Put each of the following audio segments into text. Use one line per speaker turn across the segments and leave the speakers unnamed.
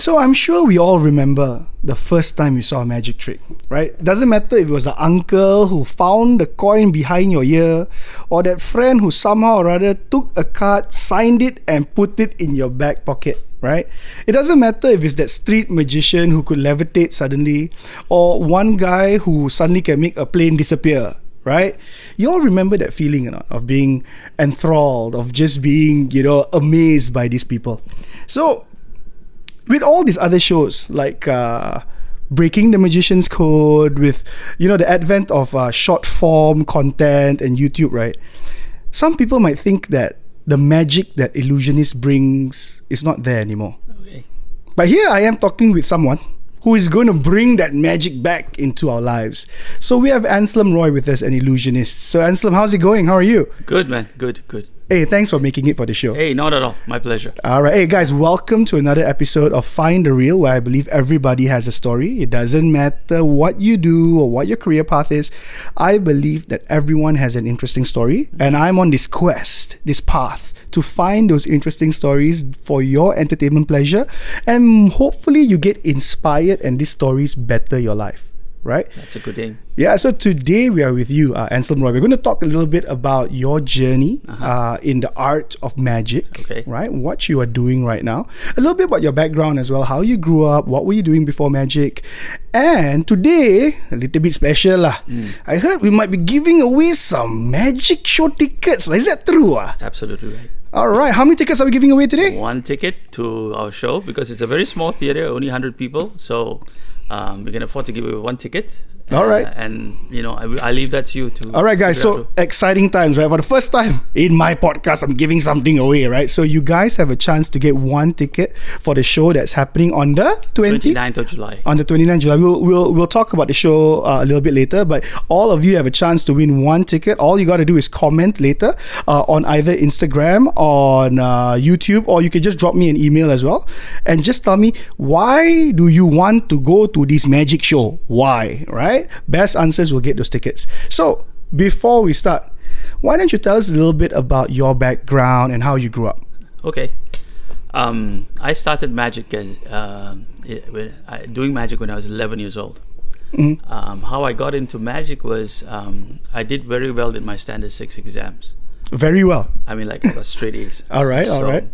So I'm sure we all remember the first time you saw a magic trick, right? Doesn't matter if it was an uncle who found the coin behind your ear, or that friend who somehow or other took a card, signed it, and put it in your back pocket, right? It doesn't matter if it's that street magician who could levitate suddenly, or one guy who suddenly can make a plane disappear, right? You all remember that feeling, of being enthralled, of just being, amazed by these people. So with all these other shows like Breaking the Magician's Code, with the advent of short form content and YouTube, right? Some people might think that the magic that Illusionist brings is not there anymore.
Okay.
But here I am talking with someone who is going to bring that magic back into our lives. So we have Anslem Roy with us, an illusionist. So Anslem, how's it going? How are you?
Good, man. Good.
Hey, thanks for making it for the show.
Hey, not at all. My pleasure.
All right. Hey, guys, welcome to another episode of Find the Real, where I believe everybody has a story. It doesn't matter what you do or what your career path is. I believe that everyone has an interesting story. And I'm on this quest, this path, to find those interesting stories for your entertainment pleasure. And hopefully you get inspired and these stories better your life. Right?
That's a good thing.
Yeah, so today we are with you, Anslem Roy. We're going to talk a little bit about your journey in the art of magic,
okay.
Right? What you are doing right now. A little bit about your background as well, how you grew up, what were you doing before magic. And today, a little bit special lah. I heard we might be giving away some magic show tickets. Is that true?
Absolutely right.
All right, how many tickets are we giving away today?
One ticket to our show, because it's a very small theater, only 100 people. So we can afford to give away one ticket.
All right.
And, I leave that to you to...
All right, guys. So exciting times, right? For the first time in my podcast, I'm giving something away, right? So you guys have a chance to get one ticket for the show that's happening on the
29th of July.
On the 29th of July. We'll talk about the show a little bit later, but all of you have a chance to win one ticket. All you got to do is comment later on either Instagram, on YouTube, or you can just drop me an email as well. And just tell me, why do you want to go to this magic show? Why, right? Best answers will get those tickets. So before we start, why don't you tell us a little bit about your background and how you grew up?
Okay. I started magic doing magic when I was 11 years old. How I got into magic was I did very well in my standard 6 exams.
Very well.
I mean, like, I got straight A's.
All right.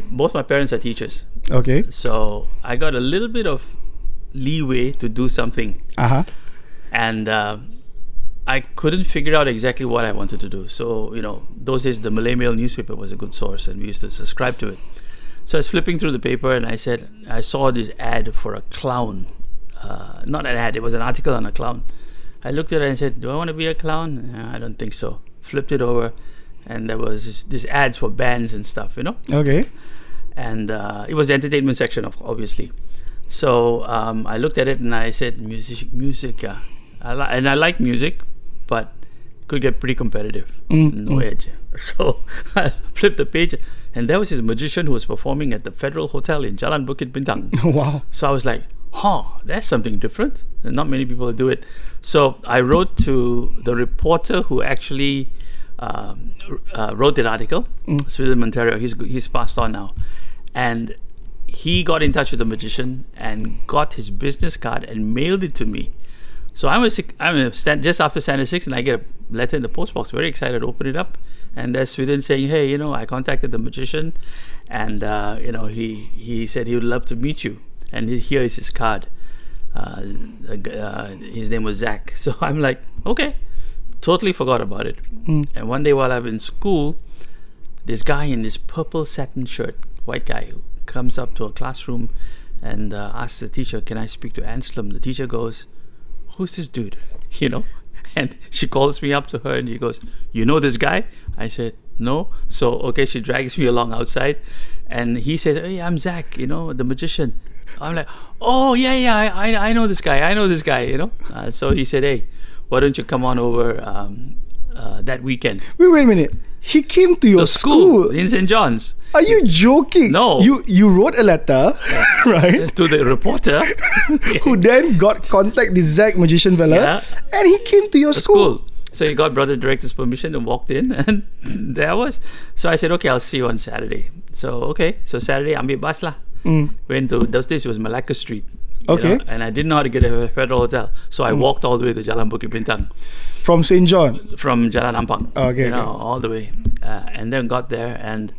Both my parents are teachers.
Okay.
So I got a little bit of leeway to do something. And I couldn't figure out exactly what I wanted to do. So, those days the Malay Mail newspaper was a good source and we used to subscribe to it. So I was flipping through the paper and I saw this ad for a clown. Not an ad, it was an article on a clown. I looked at it and said, do I want to be a clown? I don't think so. Flipped it over and there was this ads for bands and stuff,
Okay.
And it was the entertainment section, obviously. So I looked at it and I said, music. I like music, but could get pretty competitive. No edge. So I flipped the page, and there was this magician who was performing at the Federal Hotel in Jalan Bukit Bintang.
Wow.
So I was like, that's something different. And not many people do it. So I wrote to the reporter who actually wrote that article, Sweden Monteiro. He's passed on now. And he got in touch with the magician and got his business card and mailed it to me. So I'm just after standard 6 and I get a letter in the postbox. Very excited, open it up, and there's Sweden saying, hey, I contacted the magician and he said he would love to meet you, and here is his card. His name was Zach. So I'm like, okay, totally forgot about it. And one day while I'm in school, this guy in this purple satin shirt, white guy, who comes up to a classroom and asks the teacher, can I speak to Anslem? The teacher goes, who's this dude? And she calls me up to her and she goes, you know this guy? I said, no. So, okay, she drags me along outside and he says, hey, I'm Zach, the magician. I'm like, oh, yeah, I know this guy, So he said, hey, why don't you come on over that weekend?
Wait a minute. He came to your school
in St. John's.
Are you joking?
No.
You wrote a letter, right?
To the reporter.
Who then got contact the Zach magician fella, and he came to your school.
So he got brother director's permission and walked in, and there I was. So I said, okay, I'll see you on Saturday. So Saturday, ambil bus lah. Went to, those days it was Malacca Street.
Okay.
And I didn't know how to get a Federal Hotel. So I walked all the way to Jalan Bukit Bintang.
From St. John?
From Jalan Ampang.
Okay.
All the way. And then got there and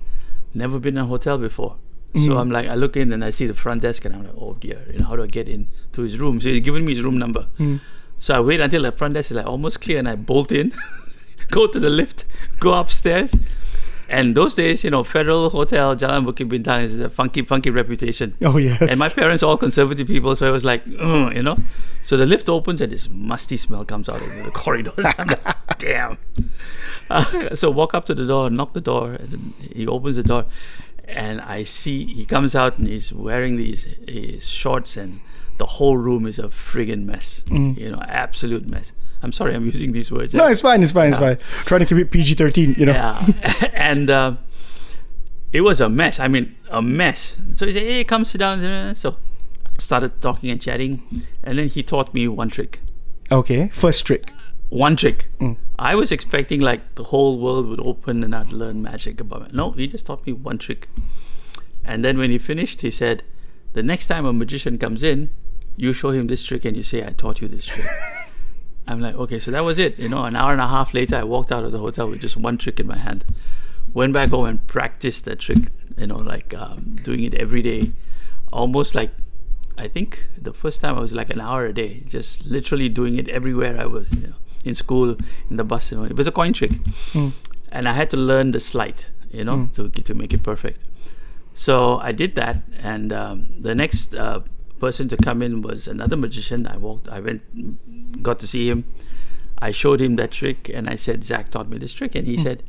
never been in a hotel before. So I'm like, I look in and I see the front desk and I'm like, oh dear, how do I get in to his room? So he's given me his room number. So I wait until the front desk is like almost clear and I bolt in, go to the lift, go upstairs. And those days, Federal Hotel, Jalan Bukit Bintang is a funky reputation.
Oh, yes.
And my parents are all conservative people, so it was like, So the lift opens and this musty smell comes out of the corridors. I'm like, damn. So walk up to the door, knock the door, and then he opens the door. And I see he comes out and he's wearing his shorts and the whole room is a friggin' mess. Absolute mess. I'm sorry I'm using these words.
No, it's fine. It's fine. Trying to keep it PG-13,
Yeah. And it was a mess. I mean, a mess. So he said, hey, come sit down. So started talking and chatting. And then he taught me one trick.
Okay. First trick.
One trick. I was expecting like the whole world would open and I'd learn magic about it. No, he just taught me one trick. And then when he finished, he said, the next time a magician comes in, you show him this trick and you say, I taught you this trick. I'm like, okay, so that was it. An hour and a half later, I walked out of the hotel with just one trick in my hand. Went back home and practiced that trick, doing it every day. Almost like, I think the first time I was like an hour a day, just literally doing it everywhere I was, in school, in the bus. It was a coin trick. And I had to learn the sleight, to make it perfect. So I did that. And the next person to come in was another magician. I went, got to see him. I showed him that trick and I said, Zach taught me this trick. And he said,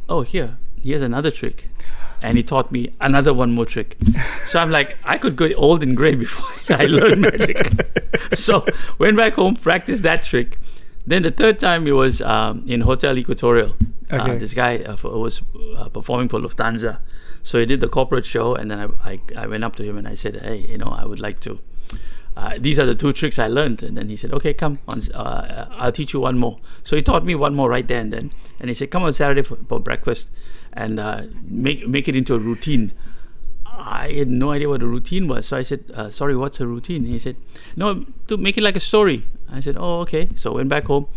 oh, here's another trick. And he taught me one more trick. So I'm like, I could go old and gray before I learned magic. So went back home, practiced that trick. Then the third time it was in Hotel Equatorial.
Okay.
This guy was performing for Lufthansa. So he did the corporate show, and then I went up to him and I said, hey, I would like to. These are the two tricks I learned. And then he said, okay, come on, I'll teach you one more. So he taught me one more right there and then. And he said, come on Saturday for breakfast and make it into a routine. I had no idea what a routine was. So I said, sorry, what's a routine? He said, no, to make it like a story. I said, oh, okay. So I went back home,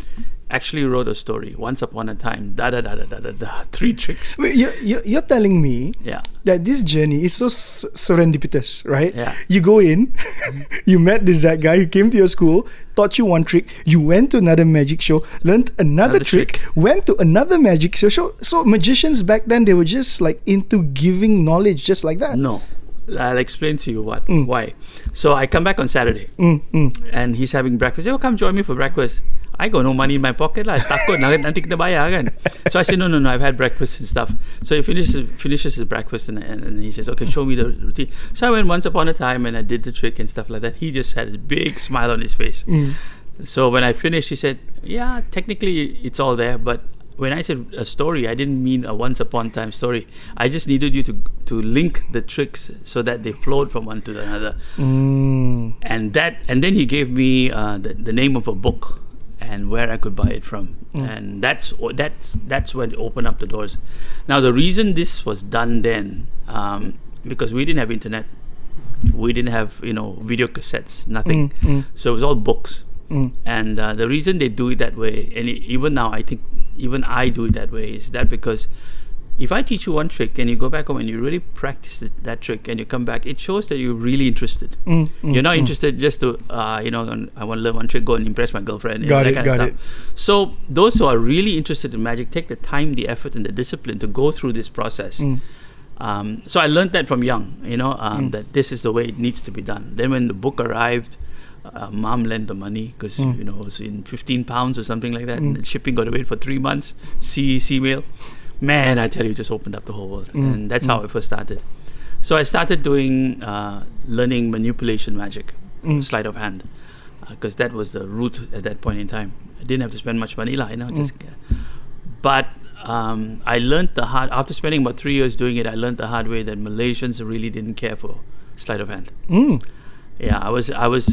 actually wrote a story. Once upon a time, 3 tricks.
Wait, you're telling me that this journey is so serendipitous, right?
Yeah.
You go in, you met this Zach guy who came to your school, taught you one trick, you went to another magic show, learned another trick, went to another magic show. So magicians back then, they were just like into giving knowledge just like that.
No. I'll explain to you why. So I come back on Saturday and he's having breakfast. He said, come join me for breakfast. I got no money in my pocket lah. Takut nanti kena bayar kan. So I said, no, I've had breakfast and stuff. So he finishes his breakfast and he says, okay, show me the routine. So I went once upon a time and I did the trick and stuff like that. He just had a big smile on his face. So when I finished, he said, yeah, technically it's all there, but when I said a story, I didn't mean a once upon a time story. I just needed you to link the tricks so that they flowed from one to the another. And then he gave me the name of a book and where I could buy it from. And that's when it opened up the doors. Now the reason this was done then, because we didn't have internet, we didn't have video cassettes, nothing. So it was all books. And the reason they do it that way, and even now I think even I do it that way, is that because if I teach you one trick and you go back home and you really practice that trick and you come back, it shows that you're really interested. You're not interested just to I want to learn one trick, go and impress my girlfriend, that kind of stuff. So those who are really interested in magic take the time, the effort and the discipline to go through this process. So I learned that from young, that this is the way it needs to be done. Then when the book arrived, mom lent the money because it was in 15 pounds or something like that, and the shipping got to wait for 3 months. CEC mail, man, I tell you, it just opened up the whole world. And that's how I first started. So I started doing learning manipulation magic, sleight of hand, because that was the route at that point in time. I didn't have to spend much money, but I learned after spending about 3 years doing it, I learned the hard way that Malaysians really didn't care for sleight of hand. Yeah, I was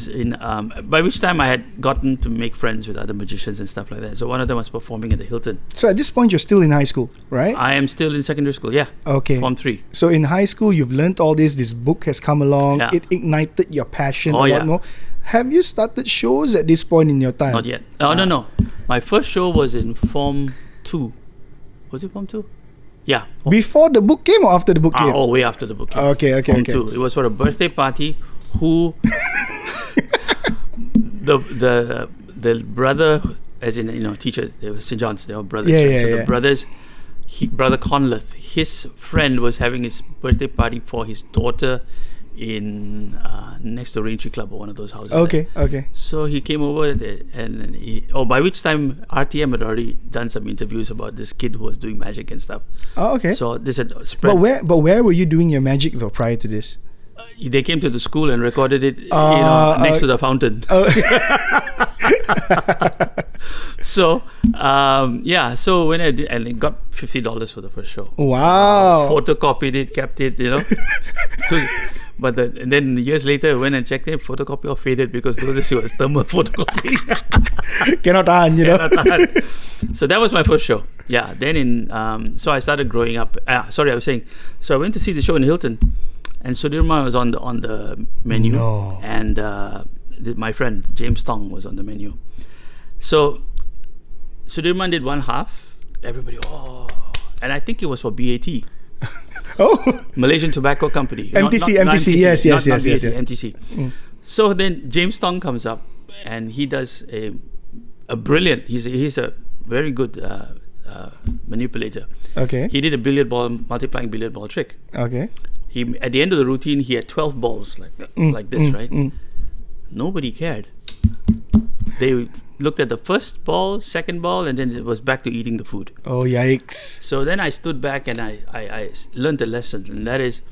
in. By which time I had gotten to make friends with other magicians and stuff like that. So one of them was performing at the Hilton.
So at this point, you're still in high school, right?
I am still in secondary school. Yeah.
Okay.
Form 3.
So in high school, you've learned all this. This book has come along.
Yeah.
It ignited your passion
Oh,
a
yeah.
lot more. Have you started shows at this point in your time?
Not yet. Oh no. My first show was in Form 2. Was it Form 2? Yeah.
Before the book came or after the book came?
Oh, way after the book came.
Okay.
Form 2. It was for a birthday party. Who the brother, as in teacher, they were St. John's, they were brothers.
Yeah,
so
yeah.
the brothers, brother Conleth, his friend was having his birthday party for his daughter in next to Raintree Club or one of those houses.
Okay.
So he came over and by which time RTM had already done some interviews about this kid who was doing magic and stuff.
Oh, okay.
So this had spread.
But where were you doing your magic though prior to this?
They came to the school and recorded it, next to the fountain. So, so when I did, and it got $50 for the first show.
Wow.
Photocopied it, kept it, But and then years later, I went and checked it, photocopy all faded because those days it was thermal photocopy.
Cannot tahan,
Cannot tahan. So that was my first show. Yeah. Then so I started growing up. Sorry, I was saying. So I went to see the show in Hilton. And Sudirman was on the menu, and my friend James Tong was on the menu. So Sudirman did one half. Everybody, and I think it was for BAT. Malaysian Tobacco Company.
MTC, yes.
MTC. So then James Tong comes up, and he does a brilliant. He's a very good manipulator.
Okay.
He did a multiplying billiard ball trick.
Okay.
He at the end of the routine, he had 12 balls like this, right? Nobody cared. They looked at the first ball, second ball, and then it was back to eating the food.
Oh, yikes.
So then I stood back and I learned a lesson, and that is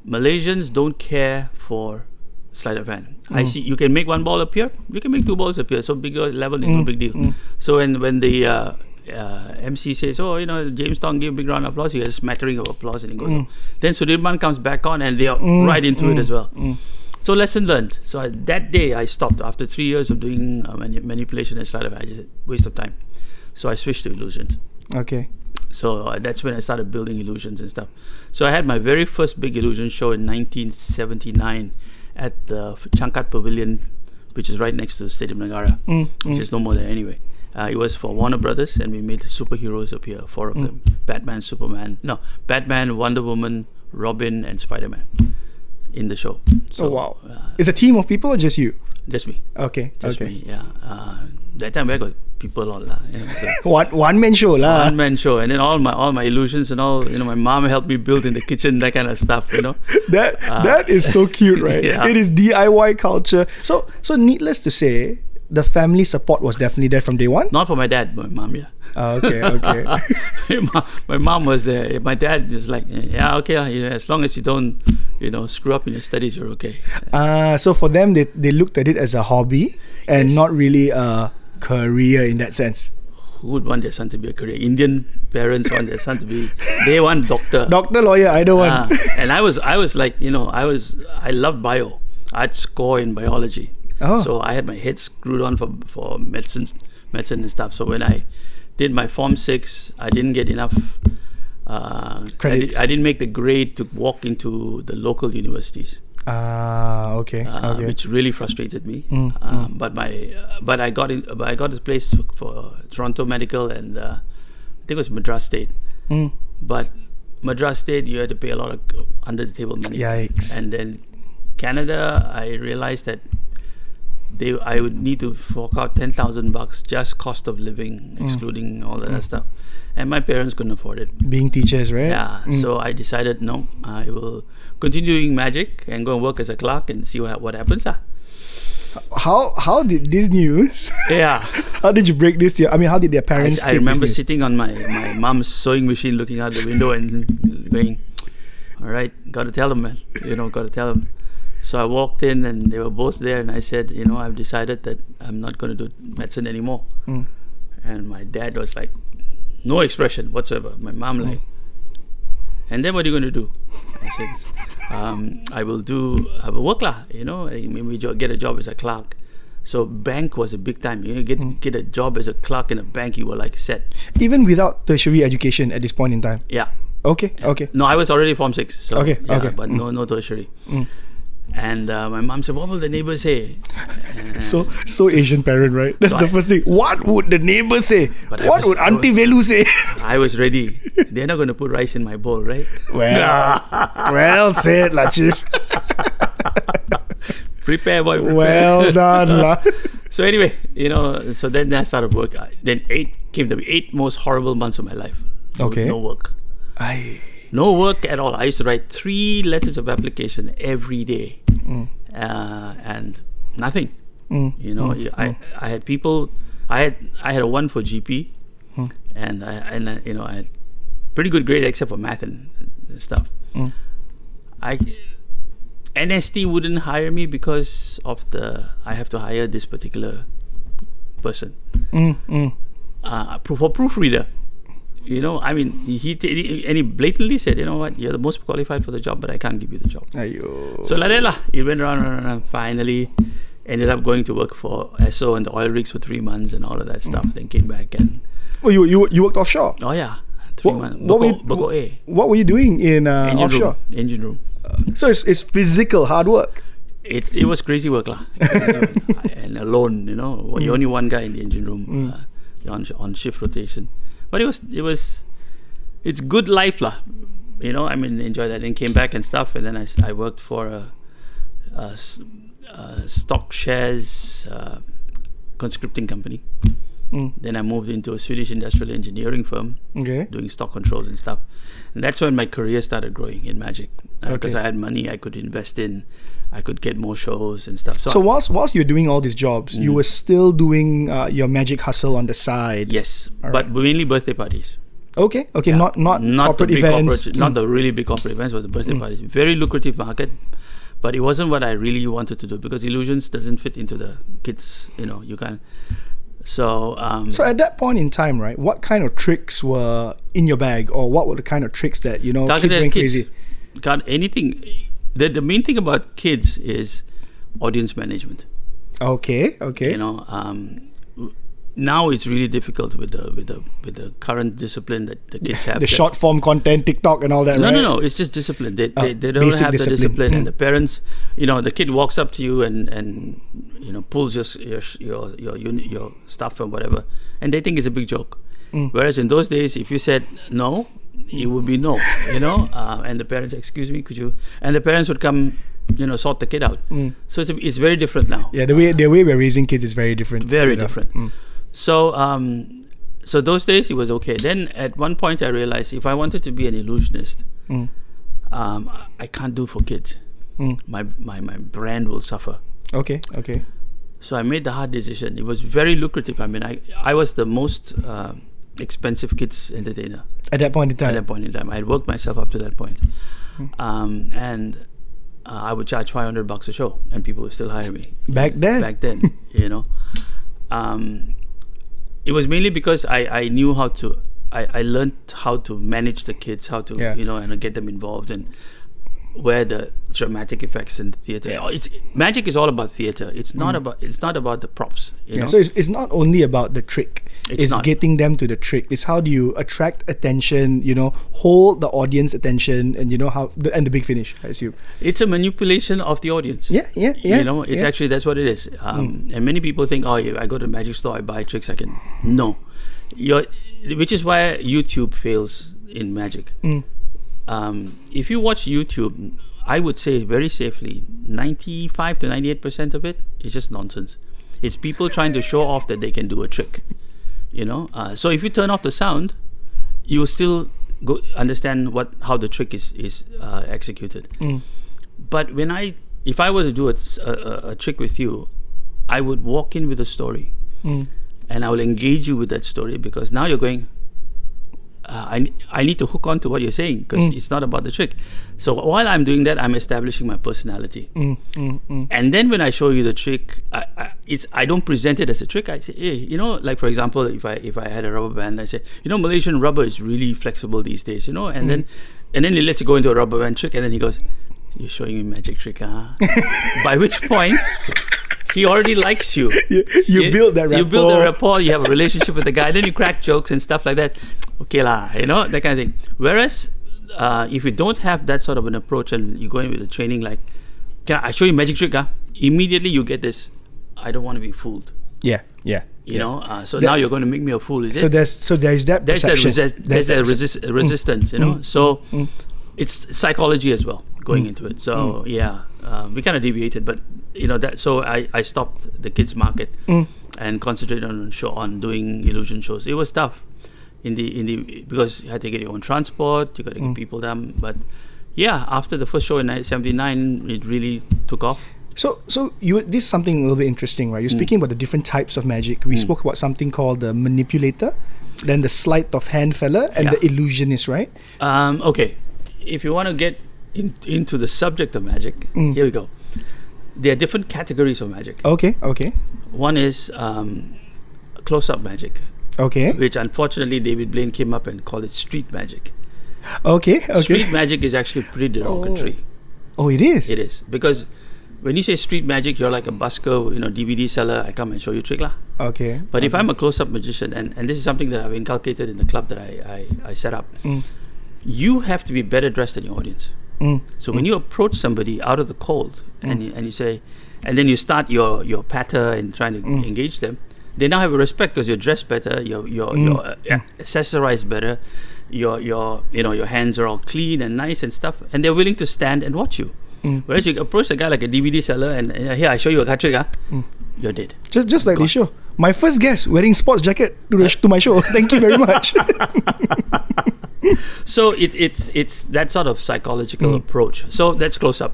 Malaysians don't care for sleight of hand. I see you can make one ball appear, you can make two balls appear. So big level is no big deal. So when the MC says, James Tong gave a big round of applause, he has a smattering of applause and he goes on. Then Sudirman comes back on and they are right into it as well. So lesson learned. So that day I stopped after 3 years of doing manipulation and sleight of hand. I just waste of time. So I switched to illusions.
Okay.
So that's when I started building illusions and stuff. So I had my very first big illusion show in 1979 at the Changkat Pavilion, which is right next to the Stadium Negara, which is no more there anyway. It was for Warner Brothers, and we made superheroes appear, 4 of them. Batman, Wonder Woman, Robin, and Spider-Man in the show. So,
wow. It's a team of people or just you?
Just me.
Okay.
Just me, yeah. That time I got people all so
one man show lah.
One man show, and then all my illusions and all. My mom helped me build in the kitchen, that kind of stuff.
That is so cute, right?
Yeah.
It is DIY culture. So needless to say, the family support was definitely there from day one.
Not for my dad, my mom. Yeah.
Okay.
My mom was there. My dad was like, as long as you don't, screw up in your studies, you're okay.
So for them, they looked at it as a hobby and not really a career in that sense.
Who would want their son to be a career? Indian parents want their son to be. They want doctor,
lawyer, either one.
And I was like, I loved bio. I'd score in biology.
Oh.
So I had my head screwed on for medicine and stuff. So when I did my Form 6, I didn't get enough
credits.
I didn't make the grade to walk into the local universities.
Okay.
Which really frustrated me. But I got a place for Toronto Medical and I think it was Madras State. But Madras State, you had to pay a lot of under the table money.
Yikes.
And then Canada, I realized that I would need to fork out $10,000 just cost of living, excluding all that stuff, and my parents couldn't afford it.
Being teachers, right?
Yeah. So I decided, no, I will continue doing magic and go and work as a clerk and see what happens.
How did this news?
Yeah.
How did you break this to you? I mean, how did their parents?
I remember sitting on my mom's sewing machine, looking out the window and going, "All right, got to tell them, man. Got to tell them." So I walked in and they were both there, and I said, I've decided that I'm not going to do medicine anymore. And my dad was like, no expression whatsoever. My mom like, and then what are you going to do? I said, I will work lah. Maybe get a job as a clerk. So bank was a big time. Get a job as a clerk in a bank, you were like set.
Even without tertiary education at this point in time.
Yeah.
Okay.
No, I was already Form 6. So,
okay.
But no tertiary. And my mom said, "What will the neighbors say?"
So Asian parent, right? That's the first thing. What would the neighbors say? What would Auntie Velu say?
I was ready. They're not going to put rice in my bowl, right?
Well said, lah, Chief.
Prepare, boy. Prepare.
Well done, lah.
So anyway, so then I started work. Then 8 came the 8 most horrible months of my life. No work. No work at all. I used to write 3 letters of application every day, and nothing. I had people. I had a 1 for GP, and I had pretty good grades except for math and stuff. NST wouldn't hire me because of I have to hire this particular person for proofreader. He blatantly said, you're the most qualified for the job, but I can't give you the job.
Ayo.
So like that lah. It went round. Finally, ended up going to work for Esso and the oil rigs for 3 months and all of that stuff. Then came back and.
Oh, you worked offshore?
Oh yeah, 3 months.
What were you doing in offshore?
Engine room.
So it's physical hard work.
It was crazy work lah. And alone, you're only one guy in the engine room, on shift rotation. But it's good life lah. Enjoy that. And came back and stuff, and then I worked for a stock shares conscripting company. Then I moved into a Swedish industrial engineering firm, doing stock control and stuff. And that's when my career started growing in magic, because I had money I could invest in. I could get more shows and stuff.
So whilst you're doing all these jobs, you were still doing your magic hustle on the side.
Yes, but mainly birthday parties.
Okay, yeah. not corporate events.
Not the really big corporate events, but the birthday parties. Very lucrative market, but it wasn't what I really wanted to do, because Illusions doesn't fit into the kids. You can't. So at that point in time, right, what kind of tricks were in your bag, or what were the kind of tricks that kids went crazy? God, anything. The main thing about kids is audience management. Okay. Now it's really difficult with the current discipline that the kids have.
The short form content, TikTok and all that.
No. It's just discipline. They don't have the discipline, and the parents. The kid walks up to you and pulls your stuff and whatever, and they think it's a big joke. Whereas in those days, if you said no, it would be no. And the parents, excuse me, could you? And the parents would come. Sort the kid out. So it's very different now.
Yeah, the way we're raising kids is very different.
Very different. So those days it was okay. Then at one point I realized if I wanted to be an illusionist, I can't do it for kids. My brand will suffer. Okay. So I made the hard decision. It was very lucrative. I was the most expensive kids entertainer
at that point in time.
I had worked myself up to that point, and I would charge $500 a show, and people would still hire me.
Back then,
it was mainly because I knew how to. I learned how to manage the kids, how to and get them involved, and where the dramatic effects in the theater. Yeah. Magic is all about theater. It's not about the props.
So it's not only about the trick. It's getting them to the trick. It's how do you attract attention, hold the audience attention, and how and the big finish, I assume.
It's a manipulation of the audience.
Yeah.
It's actually, that's what it is. And many people think, I go to a magic store, I buy tricks, I can. No. Which is why YouTube fails in magic. If you watch YouTube, I would say very safely 95 to 98% of it is just nonsense. It's people trying to show off that they can do a trick. So if you turn off the sound, you will still understand how the trick is executed. But if I were to do a trick with you, I would walk in with a story, and I will engage you with that story, because now you're going, I need to hook on to what you're saying, because it's not about the trick. So while I'm doing that, I'm establishing my personality. And then when I show you the trick, I don't present it as a trick. I say, hey, like for example, if I had a rubber band, I say, Malaysian rubber is really flexible these days, and then he lets you go into a rubber band trick, and then he goes, you're showing me magic trick, huh? By which point, he already likes you.
You build that rapport.
You build a rapport, you have a relationship with the guy, then you crack jokes and stuff like that. Okay lah, you know, that kind of thing. Whereas, if you don't have that sort of an approach and you go in with the training like, can I show you magic trick, huh? Immediately you get this, I don't want to be fooled.
Yeah.
You know, so now you're going to make me a fool, is it?
There's that perception.
There's a resistance, you know. So it's psychology as well going into it. So we kind of deviated, but you know that. So I stopped the kids market and concentrated on doing illusion shows. It was tough because you had to get your own transport, you got to get people down. But yeah, after the first show in 1979, it really took off.
So this is something a little bit interesting, right? You're speaking about the different types of magic. We spoke about something called the manipulator, then the sleight of hand fella, and the illusionist, right?
Okay, if you want to get into the subject of magic, here we go. There are different categories of magic.
Okay.
One is close-up magic.
Okay.
Which unfortunately David Blaine came up and called it street magic.
Okay.
Street magic is actually pretty derogatory.
Oh, it is?
It is. Because when you say street magic, you're like a busker, you know, DVD seller, I come and show you trick lah.
Okay.
But if I'm a close-up magician, and this is something that I've inculcated in the club that I set up, you have to be better dressed than your audience. So when you approach somebody out of the cold and you say, and then you start your patter and trying to engage them, they now have a respect because you're dressed better, you're accessorized better, your hands are all clean and nice and stuff, and they're willing to stand and watch you. Whereas you approach a guy like a DVD seller and here I show you a card trick, you're dead.
Just like the show. My first guest wearing sports jacket to my show. Thank you very much.
So it's that sort of psychological approach. So that's close up,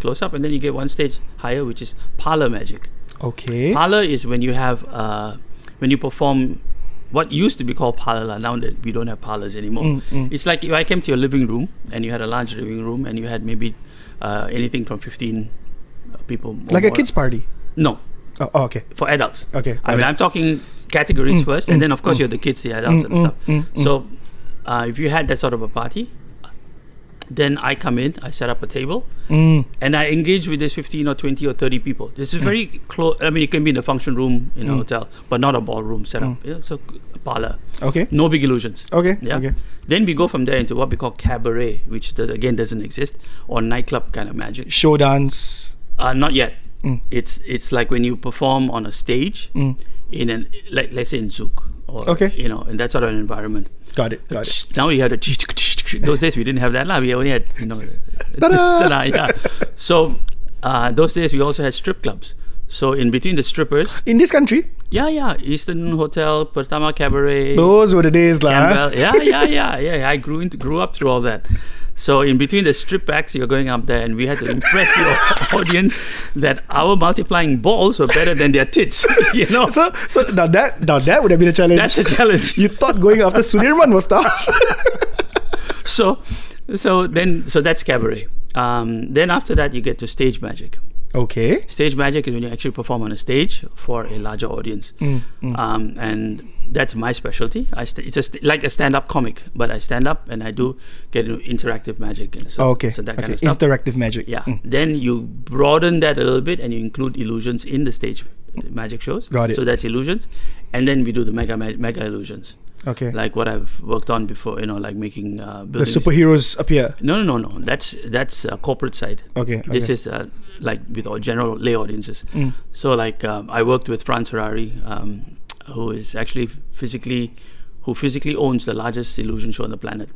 close up, and then you get one stage higher, which is parlor magic.
Okay.
Parlor is when you have when you perform what used to be called parlor. Now that we don't have parlors anymore. It's like if I came to your living room and you had a large living room and you had maybe anything from 15 people.
Like a kids party?
No.
Oh, okay.
For adults.
Okay.
I mean, I'm talking categories first, and then of course you have the kids, the adults, and stuff. So if you had that sort of a party, then I come in, I set up a table, and I engage with this 15 or 20 or 30 people. This is very close. I mean, it can be in a function room in a hotel, but not a ballroom setup. So a parlor.
Okay.
No big illusions.
Okay.
Yeah.
Okay.
Then we go from there into what we call cabaret, which doesn't exist, or nightclub kind of magic.
Show dance.
Not yet. It's like when you perform on a stage in an let's say in Zouk or in that sort of an environment.
Got it.
Now we had those days we didn't have that lah. We only had ta-da, So those days we also had strip clubs. So in between the strippers
in this country,
Eastern Hotel, Pertama Cabaret.
Those were the days lah.
Yeah. I grew up through all that. So in between the strip acts, you're going up there, and we had to impress your audience that our multiplying balls were better than their tits. You know.
So now that would have been a challenge.
That's a challenge.
You thought going after Sudirman was tough.
So that's cabaret. Then after that, you get to stage magic.
Okay.
Stage magic is when you actually perform on a stage for a larger audience, and that's my specialty. It's like a stand-up comic, but I stand up and I do get into interactive magic. And so that kind of stuff.
Interactive magic.
Yeah. Then you broaden that a little bit and you include illusions in the stage magic shows.
Got it.
So that's illusions, and then we do the mega illusions.
Okay.
Like what I've worked on before, like making buildings.
The superheroes appear.
No. That's corporate side.
Okay.
This is like with our general lay audiences. So like I worked with Franz Harari, who is actually physically owns the largest illusion show on the planet,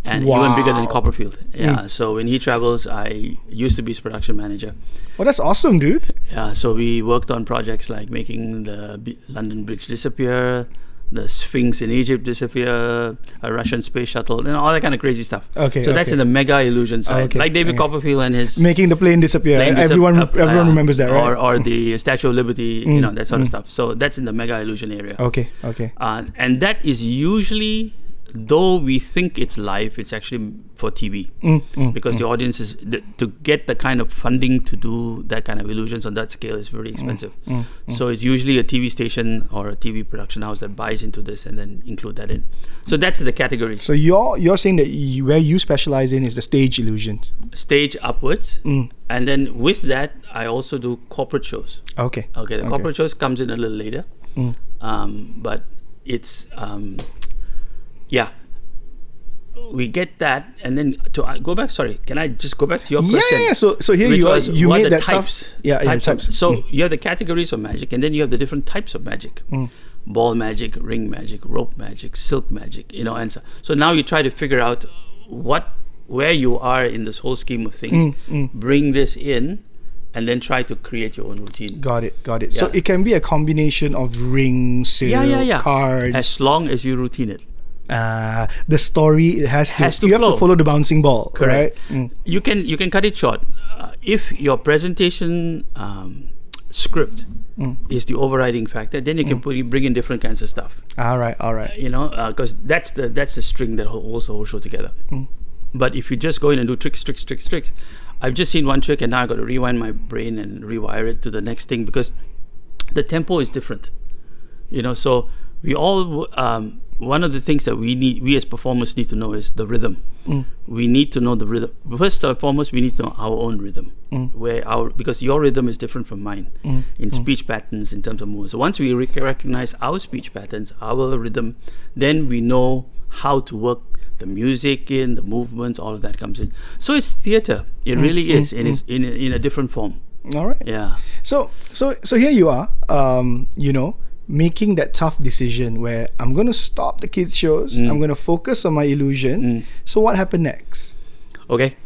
and even bigger than Copperfield. Yeah. So when he travels, I used to be his production manager.
Well, that's awesome, dude.
Yeah. So we worked on projects like making the London Bridge disappear, the Sphinx in Egypt disappear, a Russian space shuttle, and all that kind of crazy stuff.
Okay.
So that's in the mega illusion side, like David Copperfield and his
making the plane disappear. Everyone remembers that, right?
Or the Statue of Liberty, that sort of stuff. So that's in the mega illusion area.
Okay.
And that is usually though we think it's live, it's actually for TV because the audience is to get the kind of funding to do that kind of illusions on that scale is very expensive. So it's usually a TV station or a TV production house that buys into this and then include that in. So that's the category.
So you're saying that where you specialize in is the stage illusions,
stage upwards, and then with that I also do corporate shows.
Okay.
The corporate shows comes in a little later, but it's we get that, and then to go back. Sorry, can I just go back to your question?
Yeah. So here you are. You made that
types. Types. So you have the categories of magic, and then you have the different types of magic: ball magic, ring magic, rope magic, silk magic. And so now you try to figure out where you are in this whole scheme of things. Bring this in, and then try to create your own routine.
Got it. Yeah. So it can be a combination of ring, silk, cards,
as long as you routine it.
The story you have to follow the bouncing ball.
Correct.
Right?
You can cut it short. If your presentation script is the overriding factor, then you can bring in different kinds of stuff.
All right.
Because that's the string that holds the whole show together. But if you just go in and do tricks, I've just seen one trick and now I've got to rewind my brain and rewire it to the next thing because the tempo is different. So we all one of the things that we as performers need to know is the rhythm. We need to know the rhythm. First and foremost, we need to know our own rhythm, because your rhythm is different from mine in speech patterns, in terms of movement. So once we recognize our speech patterns, our rhythm, then we know how to work the music in, the movements, all of that comes in. So it's theater. It really is, and it's in a different form.
All right.
Yeah.
So here you are. Making that tough decision where I'm going to stop the kids' shows. I'm going to focus on my illusion. So what happened next?
Okay.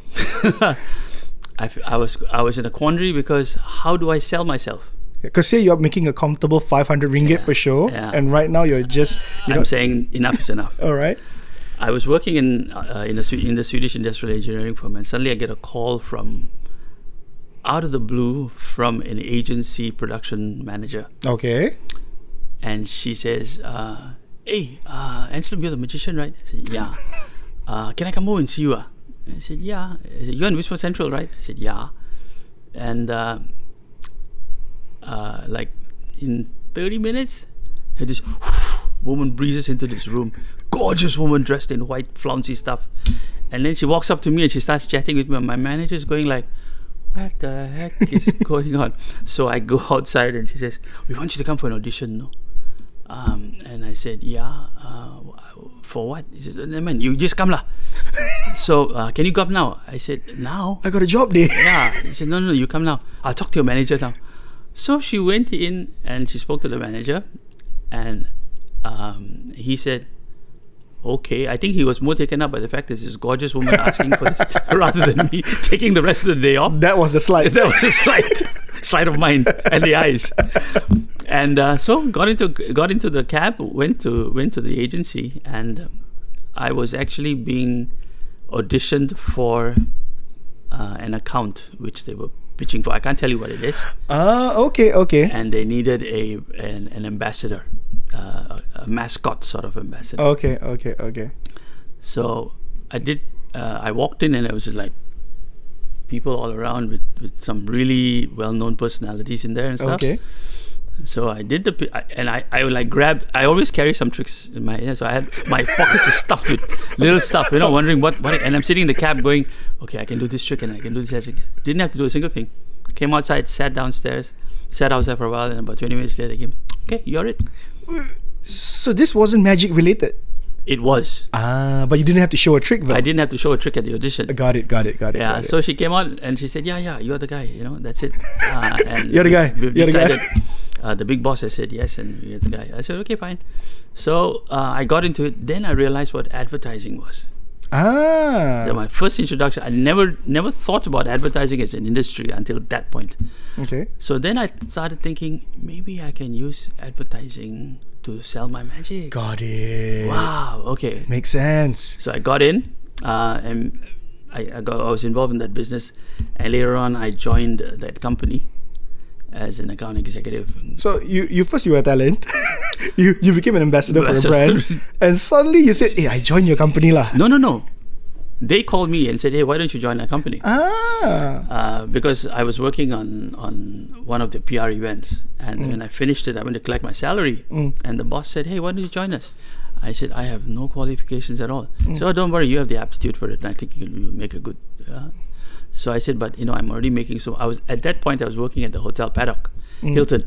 I was in a quandary because how do I sell myself?
Because here you're making a comfortable 500 ringgit per show, and right now you're just...
I'm saying enough is enough.
All right.
I was working in the Swedish industrial engineering firm, and suddenly I get a call from out of the blue from an agency production manager.
Okay.
And she says, hey, Anslem, you're the magician, right? I said, yeah. Can I come over and see you? I said, yeah. I said, you're in Whisper Central, right? I said, yeah. And like in 30 minutes, this woman breezes into this room. Gorgeous woman dressed in white flouncy stuff. And then she walks up to me and she starts chatting with me. And my manager is going like, what the heck is going on? So I go outside and she says, we want you to come for an audition, no? And I said, yeah, for what? He says, man, you just come lah. So can you go up now? I said, now?
I got a job there.
Yeah. He said, no, you come now. I'll talk to your manager now. So she went in and she spoke to the manager, and he said, okay. I think he was more taken up by the fact that this gorgeous woman asking for this rather than me taking the rest of the day off.
That was a slide.
That was a slide of mine and the eyes. And so got into the cab, went to the agency, and I was actually being auditioned for an account which they were pitching for. I can't tell you what it is.
Okay.
And they needed an ambassador. A mascot sort of ambassador.
Okay.
So I did. I walked in and it was just like people all around with some really well-known personalities in there and stuff. Okay. So I did I would like grab. I always carry some tricks in my ear, so I had my pockets were stuffed with little stuff. Wondering what. And I'm sitting in the cab going, okay, I can do this trick and I can do this trick. Didn't have to do a single thing. Came outside, sat downstairs, sat outside for a while, and about 20 minutes later they came. Okay, you're it.
So this wasn't magic related?
It was.
But you didn't have to show a trick though.
I didn't have to show a trick at the audition.
Got it.
Yeah, so she came out and she said, yeah, you're the guy, that's it. And
you're the guy.
The big boss has said yes, and you're the guy. I said, okay, fine. So I got into it. Then I realized what advertising was. So my first introduction, I never thought about advertising as an industry until that point.
Okay.
So then I started thinking, maybe I can use advertising to sell my magic.
Got it.
Wow. Okay.
Makes sense.
So I got in, and I was involved in that business, and later on I joined that company. as an account executive.
So you first you were a talent, you became an ambassador for a brand, and suddenly you said, "Hey, I joined your company lah."
No. They called me and said, "Hey, why don't you join our company?" Because I was working on one of the PR events, and when I finished it, I went to collect my salary, and the boss said, "Hey, why don't you join us?" I said, "I have no qualifications at all." So don't worry, you have the aptitude for it, and I think you'll make a good. So I said, "But I'm already making so." I was at that point I was working at the hotel Paddock, Hilton,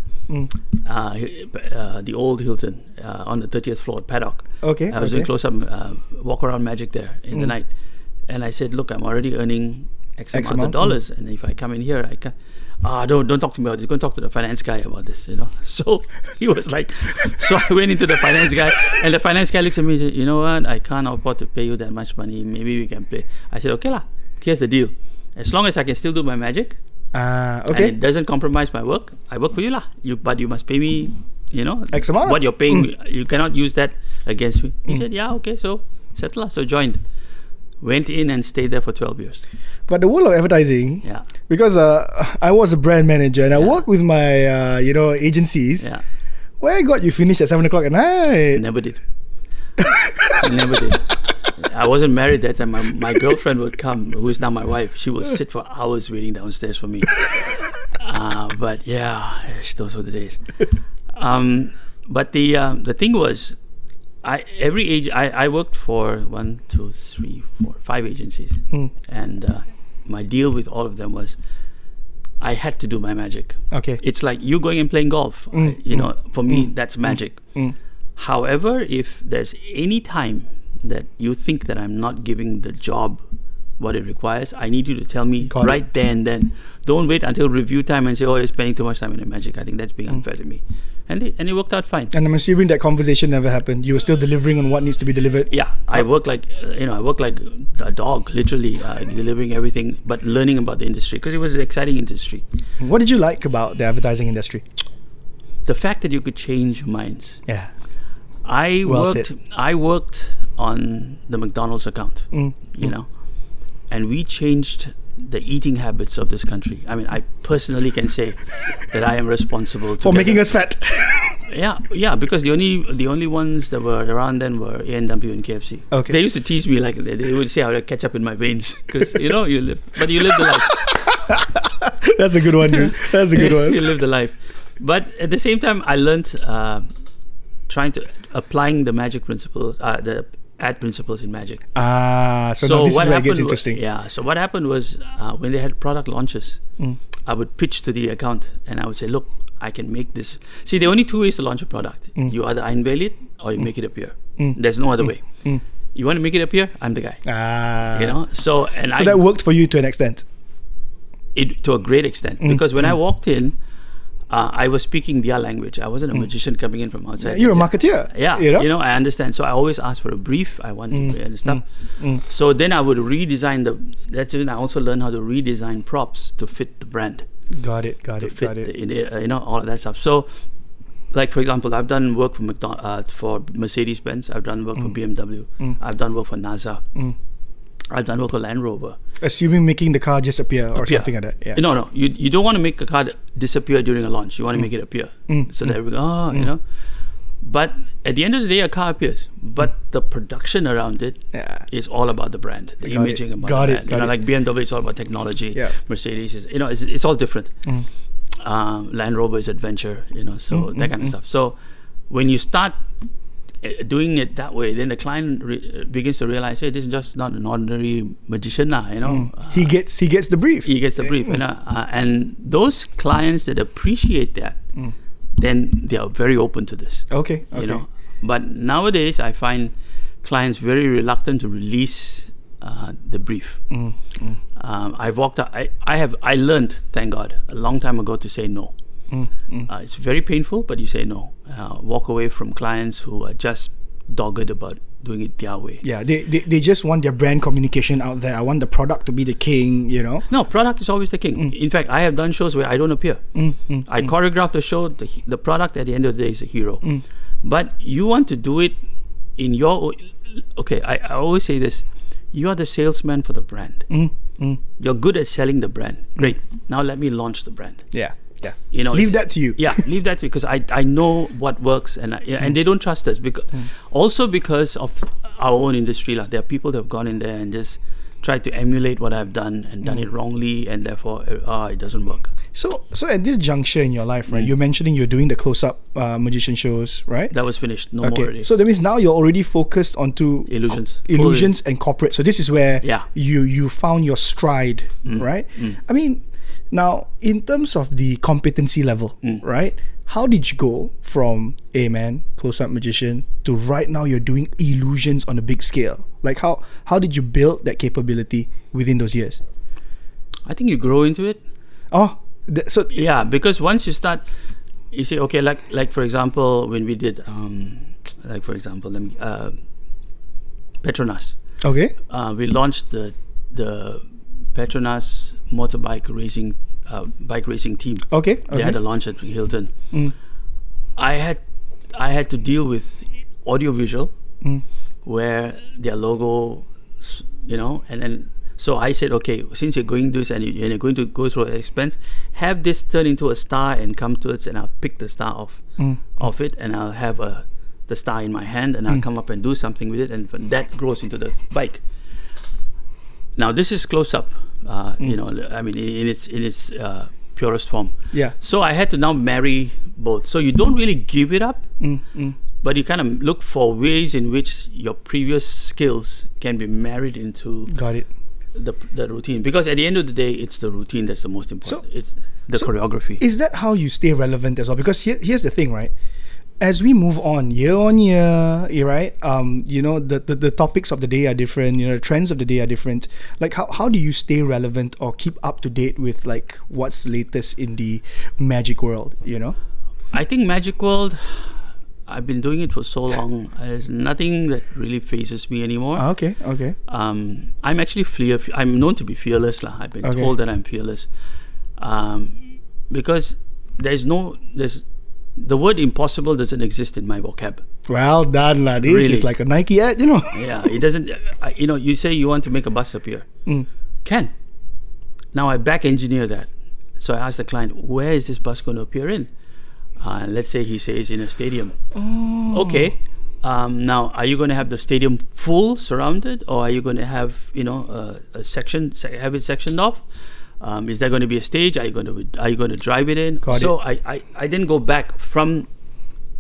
the old Hilton on the 30th floor at Paddock.
Okay.
I was doing close-up walk around magic there in the night. And I said, "Look, I'm already earning X amount of dollars, and if I come in here, I can." Don't talk to me about this. Go and talk to the finance guy about this. So he was like, so I went into the finance guy, and the finance guy looks at me and said, "You know what? I can't afford to pay you that much money. Maybe we can play." I said, "Okay lah. Here's the deal. As long as I can still do my magic, and it doesn't compromise my work, I work for you lah. But you must pay me,
X amount.
What you're paying. You cannot use that against me." He said, "Yeah, okay. So settle lah." So joined. Went in and stayed there for 12 years.
But the world of advertising, because I was a brand manager and I worked with my agencies.
Yeah.
Where got you finished at 7 o'clock at night?
Never did. Never did. I wasn't married that time. My girlfriend would come, who is now my wife. She would sit for hours waiting downstairs for me. But yeah, those were the days. But the thing was, I worked for 1, 2, 3, 4, 5 agencies, and my deal with all of them was I had to do my magic.
Okay,
it's like you going and playing golf. For me, that's magic. However, if there's any time that you think that I'm not giving the job what it requires, I need you to tell me right there and then. Don't wait until review time and say, "Oh, you're spending too much time in the magic." I think that's being unfair to me. And it worked out fine.
And I'm assuming that conversation never happened. You were still delivering on what needs to be delivered.
Yeah, I work like a dog, literally delivering everything, but learning about the industry because it was an exciting industry.
What did you like about the advertising industry?
The fact that you could change minds.
Yeah.
I worked on the McDonald's account, and we changed the eating habits of this country. I mean, I personally can say that I am responsible
for making us fat.
Yeah, because the only ones that were around then were A&W and KFC. Okay. They used to tease me like they would say I would have ketchup in my veins because you live the life.
That's a good one, dude. That's a good one.
You live the life, but at the same time, I learned applying the magic principles, the ad principles in magic.
So now this is where it gets interesting.
So what happened was when they had product launches, I would pitch to the account and I would say, "Look, I can make this." See, there are only 2 ways to launch a product. You either unveil it or you make it appear. There's no other way. You want to make it appear? I'm the guy. So
that worked for you to an extent.
To a great extent, because when I walked in, I was speaking their language. I wasn't a magician coming in from outside.
You're a marketeer.
Yeah, I understand. So I always ask for a brief. I want to stuff. So then I would redesign that's when I also learned how to redesign props to fit the brand.
Got it.
All of that stuff. So, like for example, I've done work for Mercedes-Benz. I've done work for BMW. I've done work for NASA. I've done work for Land Rover.
Assuming making the car just appear or something like that. Yeah.
No. You don't want to make a car disappear during a launch. You want to make it appear. So there we go. But at the end of the day, a car appears. But the production around it is all about the brand, the imaging about the brand. Like BMW, it's all about technology. Yeah. Mercedes is, it's all different. Land Rover is adventure. So that kind of stuff. So when you start doing it that way, then the client begins to realize, hey, this is just not an ordinary magician now.
He gets the brief.
He gets the brief, and those clients that appreciate that, then they are very open to this.
Okay.
But nowadays, I find clients very reluctant to release the brief. I've walked out. I learned, thank God, a long time ago to say no. It's very painful, but you say no. Walk away from clients who are just dogged about doing it their way. Yeah,
they just want their brand communication out there. I want the product to be the king,
No, product is always the king. In fact, I have done shows where I don't appear. I choreograph the show. The product at the end of the day is a hero. But you want to do it in your... Okay, I always say this. You are the salesman for the brand. You're good at selling the brand. Great. Now let me launch the brand.
Yeah. Yeah.
You know,
Leave that to you.
Yeah, leave that because I know what works, and and they don't trust us because also because of our own industry. There are people that have gone in there and just tried to emulate what I've done and done it wrongly, and therefore it doesn't work.
So at this juncture in your life, right? You're mentioning you're doing the close-up magician shows, right?
That was finished. No more already.
So that means now you're already focused onto illusions and corporate. So this is where you found your stride, right? I mean, now in terms of the competency level, right? How did you go from close-up magician to right now you're doing illusions on a big scale? Like how did you build that capability within those years?
I think you grow into it.
Oh,
yeah, because once you start, you say, okay, like for example, when we did, Petronas.
Okay.
We launched the Petronas motorbike racing, bike racing team.
Okay.
They had a launch at Hilton. I had to deal with audiovisual, where their logo, and then. So I said, okay, since you're going this and you're going to go through an expense, have this turn into a star and come to us, and I'll pick the star off it, and I'll have the star in my hand, and I'll come up and do something with it, and that grows into the bike. Now this is close up, I mean, in its purest form.
Yeah.
So I had to now marry both. So you don't really give it up, but you kind of look for ways in which your previous skills can be married into.
Got it.
The routine, because at the end of the day, it's the routine that's the most important. It's the choreography.
Is that how you stay relevant as well? Because here's the thing, right? As we move on year, right? The topics of the day are different. The trends of the day are different. Like how do you stay relevant or keep up to date with like what's latest in the magic world?
I think magic world. I've been doing it for so long. There's nothing that really phases me anymore.
Okay.
I'm actually I'm known to be fearless. I've been told that I'm fearless, because the word impossible doesn't exist in my vocab.
Well done, lad. This is like a Nike ad,
Yeah, it doesn't. You say you want to make a bus appear. Can. Now I back engineer that. So I ask the client, where is this bus going to appear in? Let's say he says in a stadium. Okay. Now, are you going to have the stadium full surrounded, or are you going to have a section, have it sectioned off? Is there going to be a stage? Are you going to drive it in? I didn't go back from.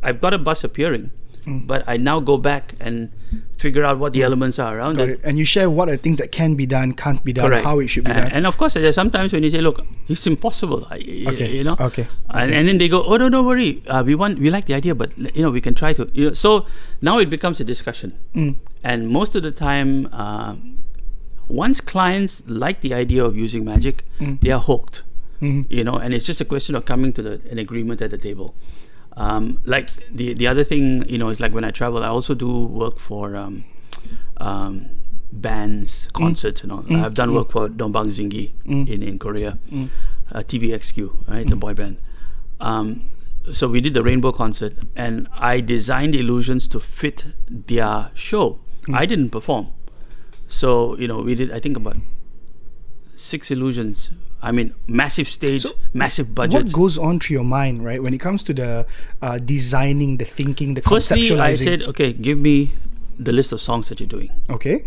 I've got a bus appearing, but I now go back and figure out what the elements are around it.
And you share what are things that can be done, can't be done,
Correct.
How it should be done.
And of course, there's sometimes when you say, "Look, it's impossible,"
Okay.
And then they go, "Oh, no, don't worry. We like the idea, but we can try to." So now it becomes a discussion, and most of the time, once clients like the idea of using magic, they are hooked. And it's just a question of coming to an agreement at the table. Like the other thing, is like when I travel, I also do work for bands, concerts, and all. I've done work for Dongbang Zingi in Korea, TBXQ, right, the boy band. So we did the Rainbow concert, and I designed illusions to fit their show. I didn't perform, so we did, I think, about 6 illusions. I mean, massive stage, massive budget.
What goes on through your mind, right, when it comes to the designing, the thinking, the
Firstly,
conceptualizing?
I said, okay, give me the list of songs that you're doing.
Okay.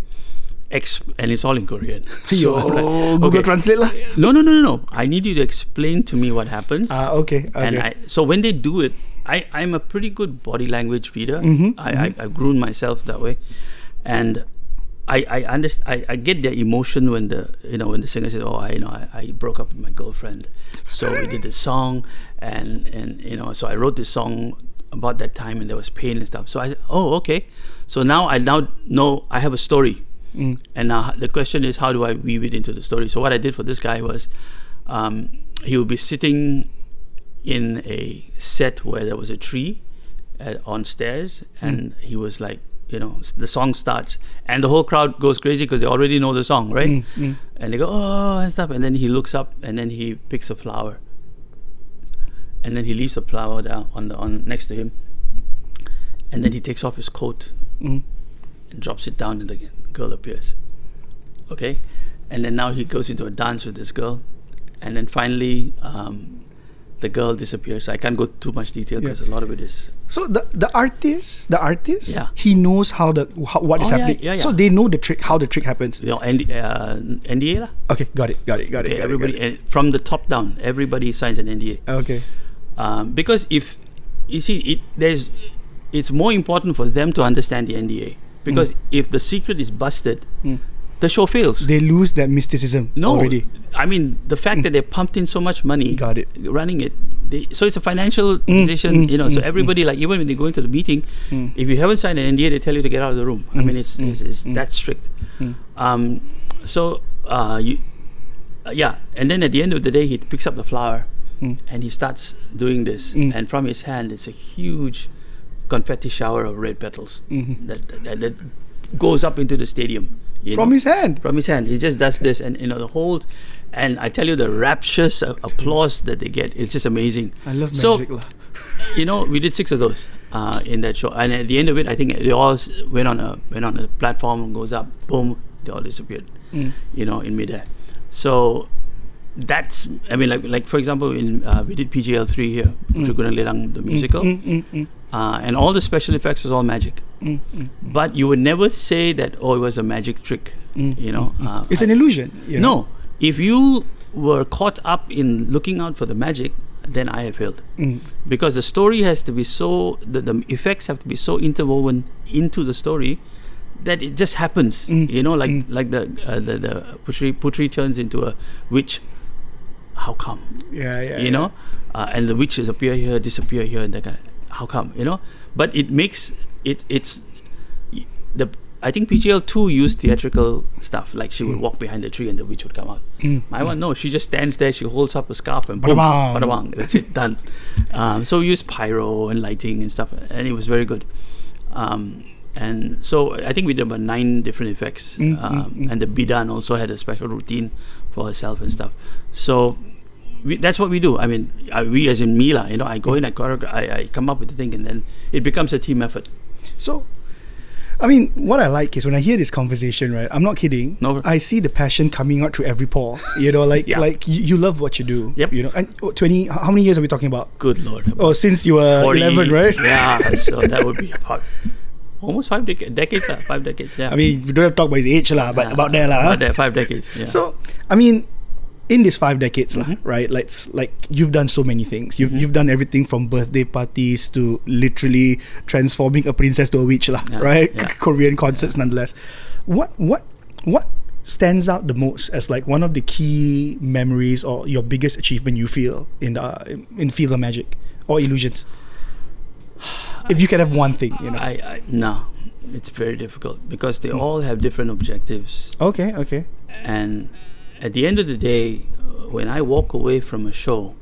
And it's all in Korean.
Google Translate lah.
No. I need you to explain to me what happens.
Okay.
And so when they do it, I'm a pretty good body language reader. I've groomed myself that way, and I understand. I get their emotion when the singer says, "Oh, I broke up with my girlfriend, so we did this song, and so I wrote this song about that time, and there was pain and stuff." So okay. So now I know I have a story, and now the question is, how do I weave it into the story? So what I did for this guy was, he would be sitting in a set where there was a tree on stairs, and he was like, the song starts and the whole crowd goes crazy because they already know the song, right? And they go, oh, and stuff, and then he looks up and then he picks a flower, and then he leaves the flower down on next to him, and then he takes off his coat and drops it down, and the girl appears. Okay, and then now he goes into a dance with this girl, and then finally the girl disappears. I can't go too much detail because a lot of it is.
So the artist,
Yeah.
he knows what is happening.
Yeah.
So they know the trick, how the trick happens.
NDA lah.
Okay, got it.
Okay, everybody from the top down, everybody signs an NDA.
Okay.
Because if you see it's more important for them to understand the NDA. Because if the secret is busted, the show fails.
They lose that mysticism already.
I mean, the fact that they pumped in so much money running it, so it's a financial decision, so everybody, like, even when they go into the meeting, if you haven't signed an NDA, they tell you to get out of the room. I mean, it's that strict. And then at the end of the day, he picks up the flower and he starts doing this, and from his hand, it's a huge confetti shower of red petals that goes up into the stadium.
From his hand?
From his hand. He just does this, and the whole, and I tell you, the rapturous applause that they get, it's just amazing.
I love magic.
We did 6 of those in that show, and at the end of it, I think they all went on a platform, goes up, boom, they all disappeared, in midair. So that's, I mean, like for example, we did PGL 3 here, Trigunan Lerang, the musical, and all the special effects was all magic. But you would never say that, it was a magic trick,
it's an illusion.
No, if you were caught up in looking out for the magic, then I have failed. Because the story has to be so, the effects have to be so interwoven into the story that it just happens. Like the Putri turns into a witch. How come? And the witches appear here, disappear here, and that kind of, how come? But it makes it's I think PGL 2 used theatrical stuff, like she would walk behind the tree and the witch would come out. My one, no, she just stands there, she holds up a scarf and boom, bada bang, that's it, done. So we used pyro and lighting and stuff, and it was very good. And so I think we did about 9 different effects, and the bidan also had a special routine for herself and stuff. So that's what we do. I mean, we as in Mila, I go in, I come up with the thing, and then it becomes a team effort.
So, I mean, what I like is when I hear this conversation, right? I'm not kidding.
No.
I see the passion coming out through every pore. Like you love what you do.
Yep.
And 20. How many years are we talking about?
Good Lord.
Since you were 11, right?
Yeah. So that would be about almost 5 decades. 5 decades. Yeah.
I mean, we don't have to talk about his age, but about there,
About there, 5 decades. Yeah.
So, I mean, in these 5 decades, right? Like you've done so many things. You've done everything from birthday parties to literally transforming a princess to a witch, right?
Yeah.
Korean concerts, nonetheless. What stands out the most as like one of the key memories or your biggest achievement you feel in field of magic or illusions? If you can have one thing,
No, it's very difficult because they all have different objectives.
Okay.
And at the end of the day, when I walk away from a show,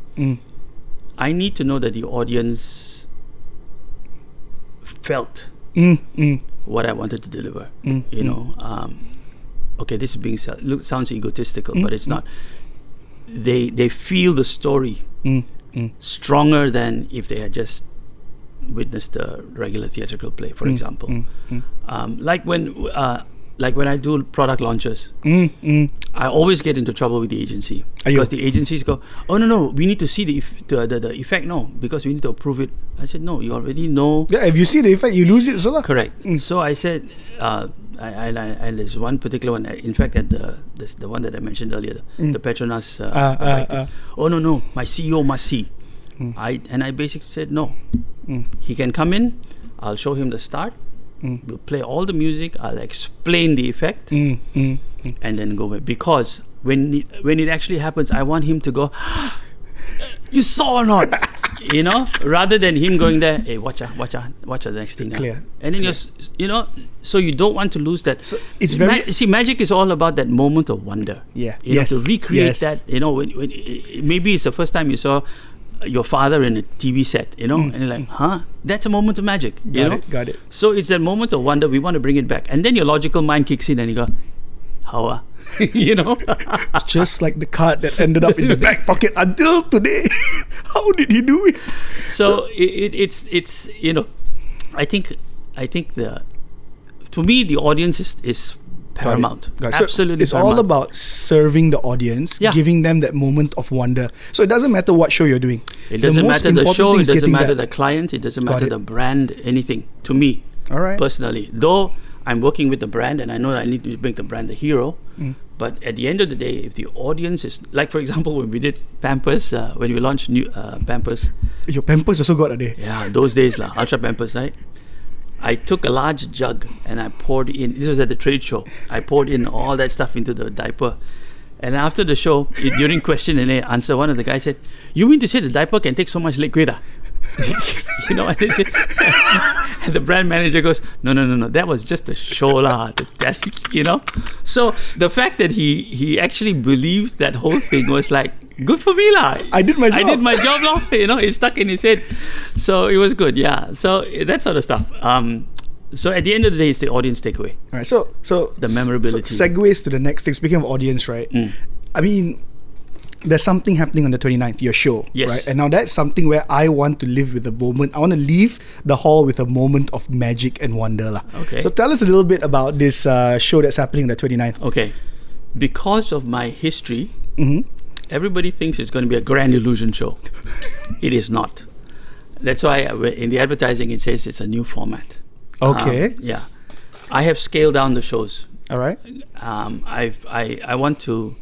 I need to know that the audience felt what I wanted to deliver. Okay, this is being sounds egotistical, but it's not. They feel the story stronger than if they had just witnessed a regular theatrical play, for example. Like when I do product launches, I always get into trouble with the agency because the agencies go, "Oh no, we need to see the effect, no, because we need to approve it." I said, "No, you already know."
Yeah, if you see the effect, you lose it, so
correct. So I said, and there's one particular one. In fact, at the one that I mentioned earlier, the Petronas. Oh no, my CEO must see. I basically said no. He can come in. I'll show him the start. We'll play all the music. I'll explain the effect, and then go away. Because when it actually happens, I want him to go, "You saw or not?" rather than him going there, "Hey, watch out, the next thing."
Clear.
And then
clear.
So you don't want to lose that.
So it's very
magic is all about that moment of wonder.
Yeah.
To recreate that. When maybe it's the first time you saw your father in a TV set, and you're like, that's a moment of magic.
Got it.
So it's that moment of wonder. We want to bring it back, and then your logical mind kicks in, and you go, "How?"
It's just like the card that ended up in the back pocket until today. How did he do it?
So it's I think to me the audience is paramount.
Got it.
Absolutely
So it's
paramount.
all about serving the audience,
Yeah.
giving them that moment of wonder. So it doesn't matter what show you're doing.
It doesn't matter the show, it doesn't matter the
that.
client, it doesn't
Got
matter
it.
the brand, anything, to me,
All right.
personally. Though I'm working with the brand and I know I need to make the brand the hero, but at the end of the day, if the audience is, like for example, when we did Pampers, when we launched new Pampers,
Your Pampers also got a day.
yeah, those days, Ultra Pampers, right? I took a large jug and I poured in, this was at the trade show, I poured in all that stuff into the diaper. And after the show, during question and answer, one of the guys said, "You mean to say the diaper can take so much liquid?" You know, and they said, and the brand manager goes, no, that was just a show lah. You know? So the fact that he actually believed that whole thing was like, good for me lah.
I did my job.
I did my job lah. You know, it stuck in his head. So it was good, yeah. So that sort of stuff. So at the end of the day, it's the audience takeaway.
All right. So
The memorability.
So segues to the next thing. Speaking of audience, right? I mean, there's something happening on the 29th, your show,
Yes.
right? And now that's something where I want to live with a moment. I want to leave the hall with a moment of magic and wonder lah.
Okay.
So tell us a little bit about this show that's happening on the 29th.
Okay. Because of my history, everybody thinks it's going to be a grand illusion show. It is not. That's why in the advertising it says it's a new format.
Okay.
Yeah. I have scaled down the shows.
All right.
I want to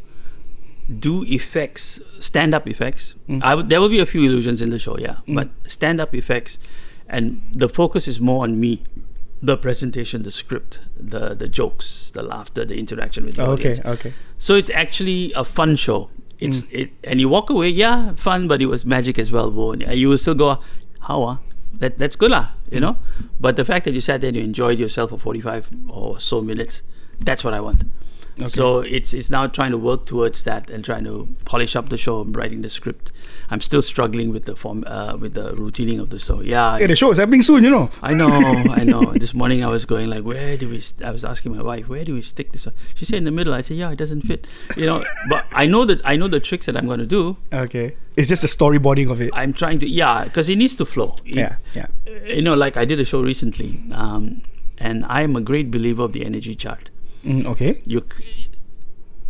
do effects, stand-up effects. There will be a few illusions in the show, yeah, but stand-up effects, and the focus is more on me, the presentation, the script, the jokes, the laughter, the interaction with the audience.
Okay.
So it's actually a fun show. And you walk away, yeah, fun, but it was magic as well, Bo. And you will still go, how? That's good lah, you know. But the fact that you sat there and you enjoyed yourself for 45 or so minutes, that's what I want. Okay. So it's now trying to work towards that and trying to polish up the show, writing the script. I'm still struggling with the routining of the show. Yeah.
The show is happening soon, you know.
I know. This morning I was going like, I was asking my wife, where do we stick this one? She said in the middle. I said, yeah, it doesn't fit. You know, but I know the tricks that I'm going to do.
Okay. It's just the storyboarding of it.
I'm trying to, because it needs to flow.
Yeah.
You know, like I did a show recently, and I'm a great believer of the energy chart.
Okay.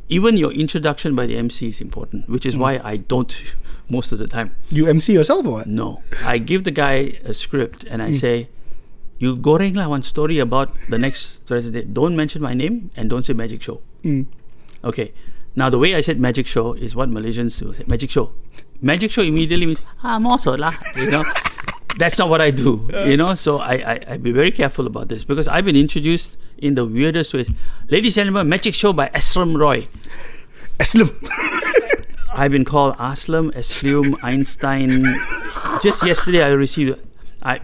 Even your introduction by the MC is important, which is why I don't most of the time.
You MC yourself or what?
No. I give the guy a script and I say, you goreng lah one story about the next Thursday. Don't mention my name and don't say magic show. Okay. Now the way I said magic show is what Malaysians will say. Magic show. Magic show immediately means, moso lah. You know? That's not what I do, you know. So I be very careful about this because I've been introduced in the weirdest ways. Ladies and gentlemen, Magic Show by Anslem Roy.
Anslem.
I've been called Anslem, Einstein. Just yesterday I received.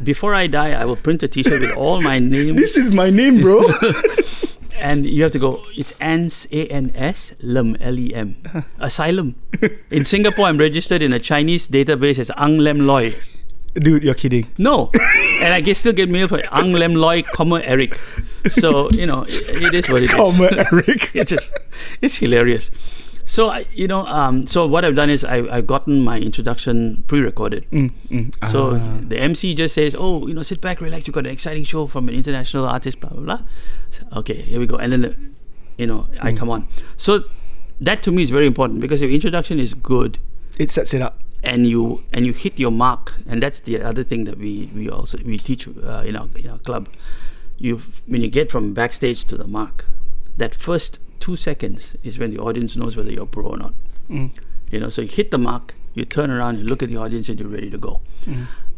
Before I die, I will print a T-shirt with all my names.
This is my name, bro.
And you have to go. It's ANSLEM, LEM, Asylum. In Singapore, I'm registered in a Chinese database as Anslem Roy.
Dude, you're kidding.
No. And I still get mail for Anslem Roy, Eric. So, you know, it is what it is.
Eric.
It's hilarious. So, so what I've done is I've gotten my introduction pre-recorded. So the MC just says, sit back, relax. You've got an exciting show from an international artist, blah, blah, blah. So, okay, here we go. And then, I come on. So that to me is very important because if introduction is good,
it sets it up.
And you hit your mark, and that's the other thing that we teach in our club. When you get from backstage to the mark, that first 2 seconds is when the audience knows whether you're pro or not. So you hit the mark, you turn around, you look at the audience, and you're ready to go.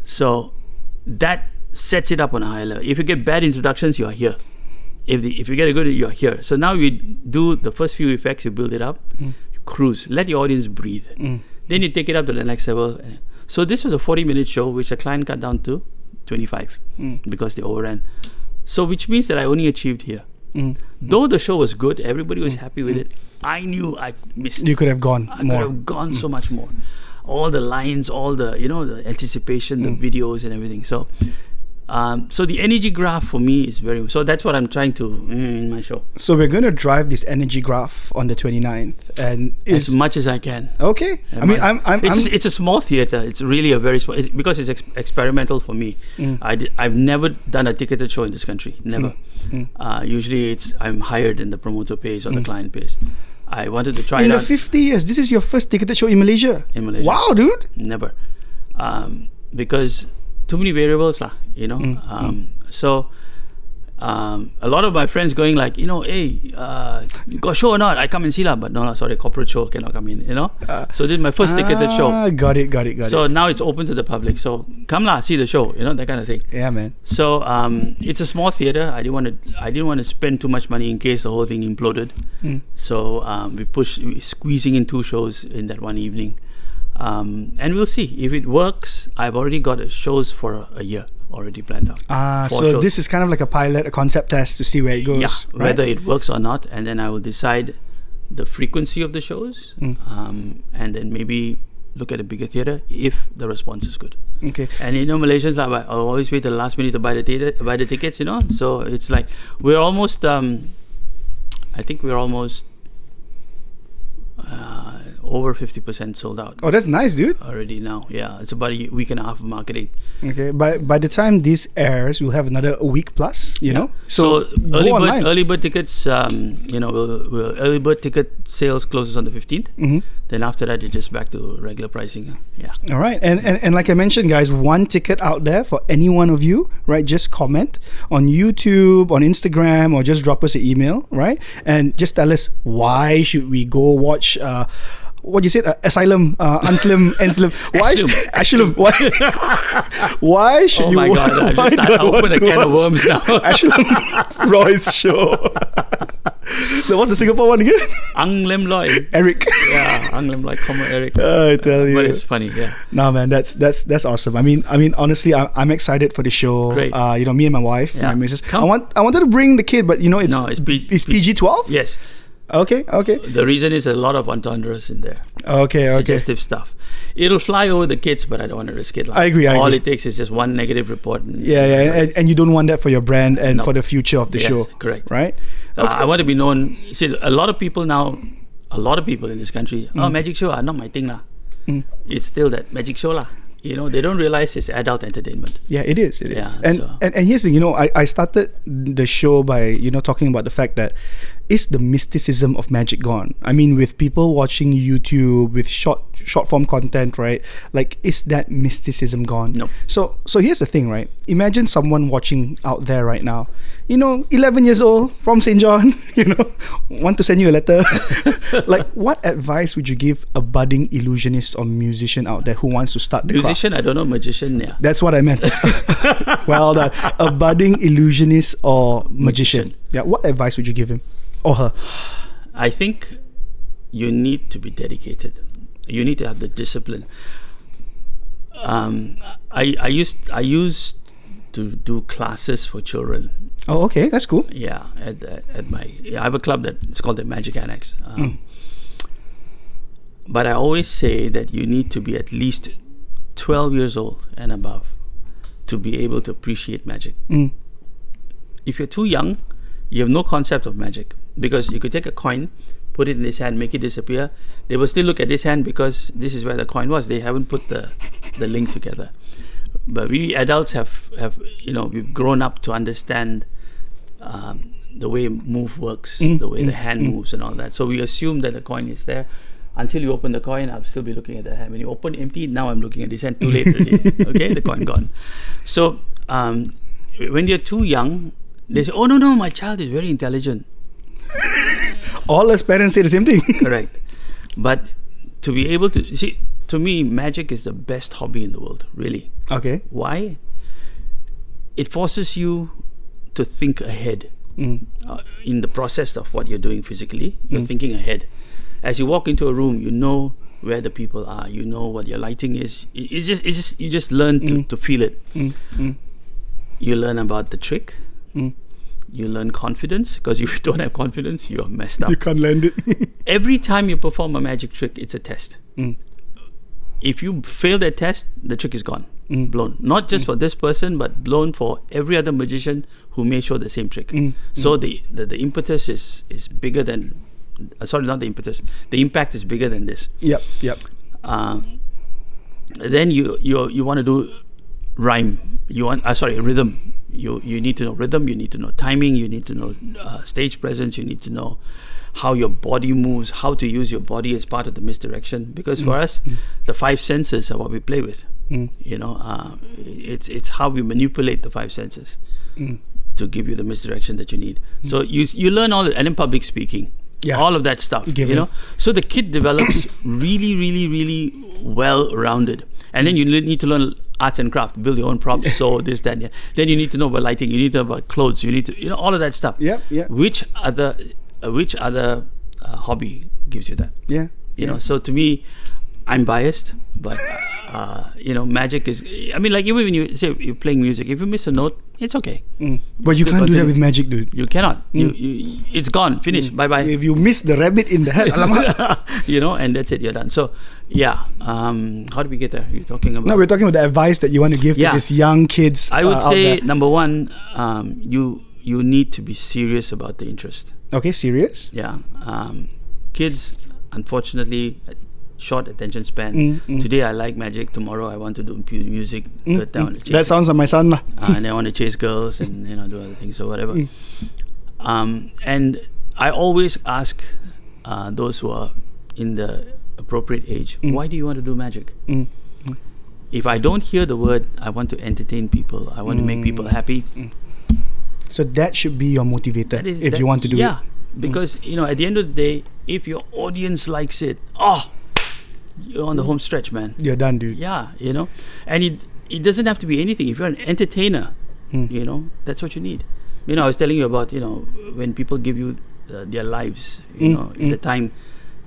So that sets it up on a high level. If you get bad introductions, you are here. If you get a good, you are here. So now we do the first few effects, you build it up, you cruise, let the audience breathe. Then you take it up to the next level. So this was a 40-minute show, which the client cut down to 25 because they overran. So which means that I only achieved here. Though the show was good, everybody was happy with it, I knew I missed.
You could have gone more.
I could have gone so much more. All the lines, all the, the anticipation, the videos and everything. So So the energy graph for me is so that's what I'm trying to in my show.
So we're going to drive this energy graph on the 29th, and
as much as I can.
Okay. I mean,
it's a small theater. It's really a very small, because it's experimental for me. I've never done a ticketed show in this country. Never. Usually I'm hired and the promoter pays or the client pays. I wanted to try it out.
In the 50 years, this is your first ticketed show in Malaysia?
In Malaysia.
Wow, dude.
Never. Because too many variables lah, you know. So a lot of my friends going like, you know, hey, you got show or not? I come and see lah, but no, sorry, corporate show cannot come in, you know. So this is my first ticketed show.
Got it.
So now it's open to the public. So come lah, see the show, you know, that kind of thing.
Yeah, man.
So it's a small theater. I didn't want to spend too much money in case the whole thing imploded. So we're squeezing in 2 shows in that one evening. And we'll see if it works. I've already got shows for a year already planned out.
So shows. This is kind of like a pilot, a concept test to see where it goes.
Yeah,
right?
Whether it works or not, and then I will decide the frequency of the shows, and then maybe look at a bigger theater if the response is good.
Okay.
And you know, Malaysians like always wait till the last minute to buy the tickets. You know, so it's like we're almost. I think we're almost. Over 50% sold out.
Oh, that's nice, dude.
Already now, yeah. It's about a week and a half of marketing.
Okay, by the time this airs, we'll have another week plus, you know?
So early bird tickets, you know, early bird ticket sales closes on the 15th. Then after that, it's just back to regular pricing. Yeah.
All right. And like I mentioned, guys, 1 ticket out there for any one of you, right? Just comment on YouTube, on Instagram, or just drop us an email, right? And just tell us, why should we go watch what you said, Asylum, Anslem, Anslem. Why? Asylum. Why? Why should you?
Oh my God! I opened a can of worms now.
Anslem Roy's show. So what's the Singapore one again?
Anslem Roy.
Eric.
Yeah, Anslem Roy, Eric.
I tell you.
But it's funny, yeah.
No, man, that's awesome. I mean, honestly, I'm excited for the show.
Great.
You know, me and my wife, my missus.
Come.
I wanted to bring the kid, but you know, it's PG-12.
Yes.
Okay.
The reason is a lot of entendres in there.
Okay.
Suggestive stuff. It'll fly over the kids, but I don't want to risk it.
I agree.
All it takes is just one negative report. And
and you don't want that for your brand and for the future of the show.
Correct.
Right?
I want to be known. See, a lot of people in this country, magic show, not my thing lah. It's still that magic show lah. You know, they don't realize it's adult entertainment.
Yeah, it is.
Yeah,
and here's the thing, you know, I started the show by, you know, talking about the fact that is the mysticism of magic gone? I mean, with people watching YouTube with short form content, right? Like, is that mysticism gone?
No.
So here's the thing, right? Imagine someone watching out there right now, you know, 11 years old from St. John, you know, want to send you a letter. Like, what advice would you give a budding illusionist or musician out there who wants to start the
musician? I don't know, magician. Yeah,
that's what I meant. Well done. A budding illusionist or magician. Yeah, what advice would you give him or her?
I think you need to be dedicated. You need to have the discipline. I used to do classes for children.
Oh, okay, that's cool.
Yeah, I have a club it's called the Magic Annex. But I always say that you need to be at least 12 years old and above to be able to appreciate magic. If you're too young, you have no concept of magic, because you could take a coin, put it in his hand, make it disappear. They will still look at this hand because this is where the coin was. They haven't put the link together. But we adults have you know, we've grown up to understand the way move works, the way the hand moves and all that. So we assume that the coin is there. Until you open the coin, I'll still be looking at the hand. When you open empty, now I'm looking at this hand. Too late already. Okay, the coin gone. So when you're too young, they say, "Oh no, my child is very intelligent."
All us parents say the same thing.
Correct. But to be able to see, to me, magic is the best hobby in the world. Really.
Okay.
Why? It forces you to think ahead. In the process of what you're doing physically, you're thinking ahead. As you walk into a room, you know where the people are. You know what your lighting is. You just learn to feel it. You learn about the trick. You learn confidence, because if you don't have confidence, you're messed up.
You can't land it.
Every time you perform a magic trick, it's a test. If you fail that test, the trick is gone. blown. Not just for this person, but blown for every other magician who may show the same trick. So the impetus is bigger than. Sorry, not the impetus. The impact is bigger than this.
Yep.
Then you want to do rhyme. You want rhythm. You need to know rhythm. You need to know timing. You need to know stage presence. You need to know how your body moves. How to use your body as part of the misdirection. Because for us, the five senses are what we play with. You know, it's how we manipulate the five senses to give you the misdirection that you need. So you learn all, and in public speaking. Yeah. All of that stuff, you know. So the kid develops really, really, really well-rounded. And then you need to learn arts and craft, build your own props, so this, that, yeah. Then you need to know about lighting, you need to know about clothes, you need to, all of that stuff.
Yeah.
Which other hobby gives you that?
Yeah.
You know, so to me, I'm biased, but magic is. I mean, like even when you say you're playing music, if you miss a note, it's okay.
But you can't do that with magic, dude.
You cannot. It's gone. Finished. Bye bye.
If you miss the rabbit in the head, alamak.
And that's it. You're done. So yeah. How do we get there? You're talking about.
No, we're talking about the advice that you want to give to these young kids.
I would say number one, you need to be serious about the interest.
Okay, serious.
Yeah. Kids, unfortunately, short attention span. Today I like magic. Tomorrow I want to do music. Third time I want to chase
that sounds like my son, lah.
And I want to chase girls and do other things or whatever. And I always ask those who are in the appropriate age, why do you want to do magic? If I don't hear the word, I want to entertain people. I want to make people happy.
So that should be your motivator if you want to do it.
Yeah, because at the end of the day, if your audience likes it, you're on the home stretch, man.
You're done, dude.
Yeah, and it doesn't have to be anything. If you're an entertainer, that's what you need. I was telling you about, when people give you their lives, the time,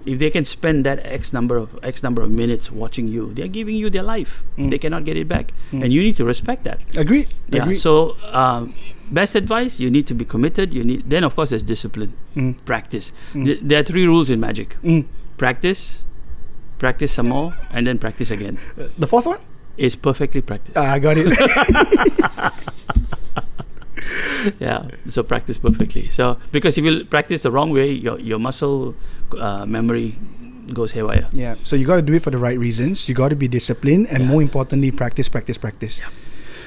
if they can spend that X number of minutes watching you, they're giving you their life. They cannot get it back, and you need to respect that.
Agree.
Yeah. So, best advice: you need to be committed. Then, of course, there's discipline, practice. There are 3 rules in magic: practice some more, and then practice again.
The 4th one
is perfectly practiced.
I got it.
Yeah, so practice perfectly. So because if you practice the wrong way, your muscle memory goes haywire.
Yeah, so you got to do it for the right reasons. You got to be disciplined, and more importantly, practice. Yeah.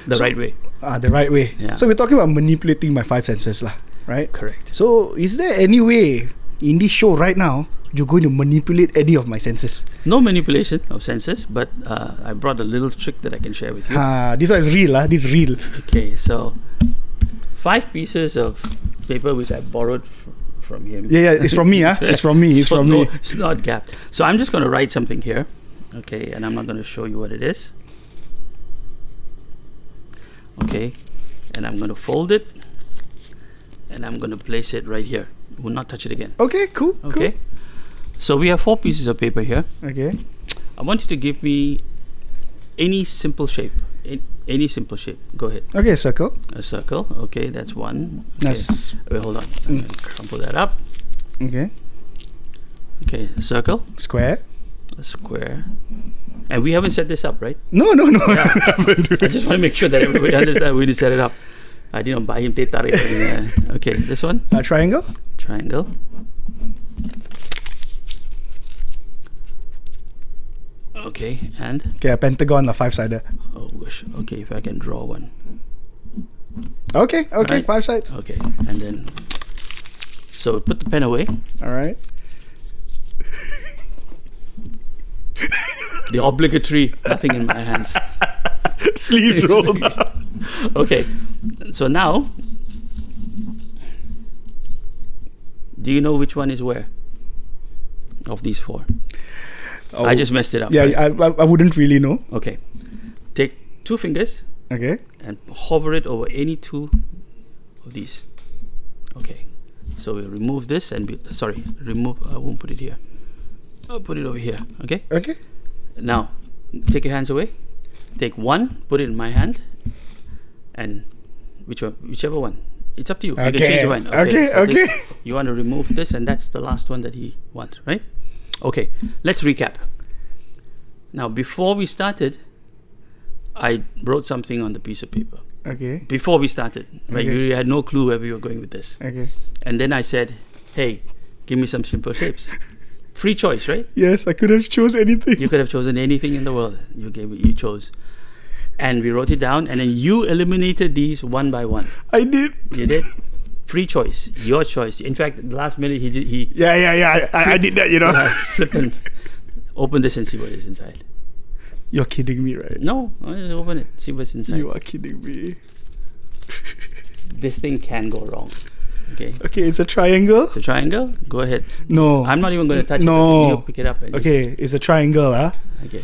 The right way.
The right way.
Yeah.
So we're talking about manipulating my 5 senses, lah, right?
Correct.
So is there any way in this show right now you're going to manipulate any of my senses?
No manipulation of senses, but I brought a little trick that I can share with you.
This one is real, This is real.
Okay, so 5 pieces of paper which I borrowed from him.
Yeah, it's from me, It's from me. It's from me.
It's not gapped. So I'm just going to write something here. Okay, and I'm not going to show you what it is. Okay, and I'm going to fold it, and I'm going to place it right here. We'll not touch it again.
Okay, cool.
Okay.
Cool.
So we have 4 pieces of paper here.
Okay.
I want you to give me any simple shape. Any simple shape. Go ahead.
Okay, circle.
A circle. Okay, that's one. Okay.
That's
Wait, hold on. I'm going to crumple that up.
Okay.
Okay, a circle.
Square.
A square. And we haven't set this up, right?
No.
Yeah. I just want to make sure that everybody understands we need to set it up. I didn't buy him teh tarik. Okay, this one.
Triangle.
Triangle. Okay, and?
Okay, a pentagon, a 5-sider.
Oh gosh. Okay, if I can draw one.
Okay,
right.
5 sides.
Okay, and then so put the pen away.
All right.
The obligatory nothing in my hands.
Sleeves rolled up.
Okay, so now, do you know which one is where? Of these 4? Oh, I just messed it up.
Yeah,
right?
I wouldn't really know.
Okay, take 2 fingers.
Okay.
And hover it over any 2 of these. Okay, so we'll remove this and remove. I won't put it here. I'll put it over here. Okay.
Okay.
Now, take your hands away. Take 1, put it in my hand, and whichever one. It's up to you.
Okay.
You can change your mind.
Okay.
You want to remove this, and that's the last one that he wants, right? Okay. Let's recap. Now, before we started, I wrote something on the piece of paper.
Okay.
Before we started, right?
Okay.
You had no clue where we were going with this.
Okay.
And then I said, hey, give me some simple shapes. Free choice, right?
Yes, I could have chose anything.
You could have chosen anything in the world. You chose. And we wrote it down, and then you eliminated these one by one.
I did.
You did? Free choice. Your choice. In fact, last minute he
Yeah. I did that,
flippant. Open this and see what is inside.
You're kidding me, right?
No, just open it. See what's inside.
You are kidding me.
This thing can go wrong. Okay.
Okay, it's a triangle.
It's a triangle. Go ahead.
No.
I'm not even going to touch it.
No.
You pick it up. And
Okay, it's a triangle, huh?
Okay.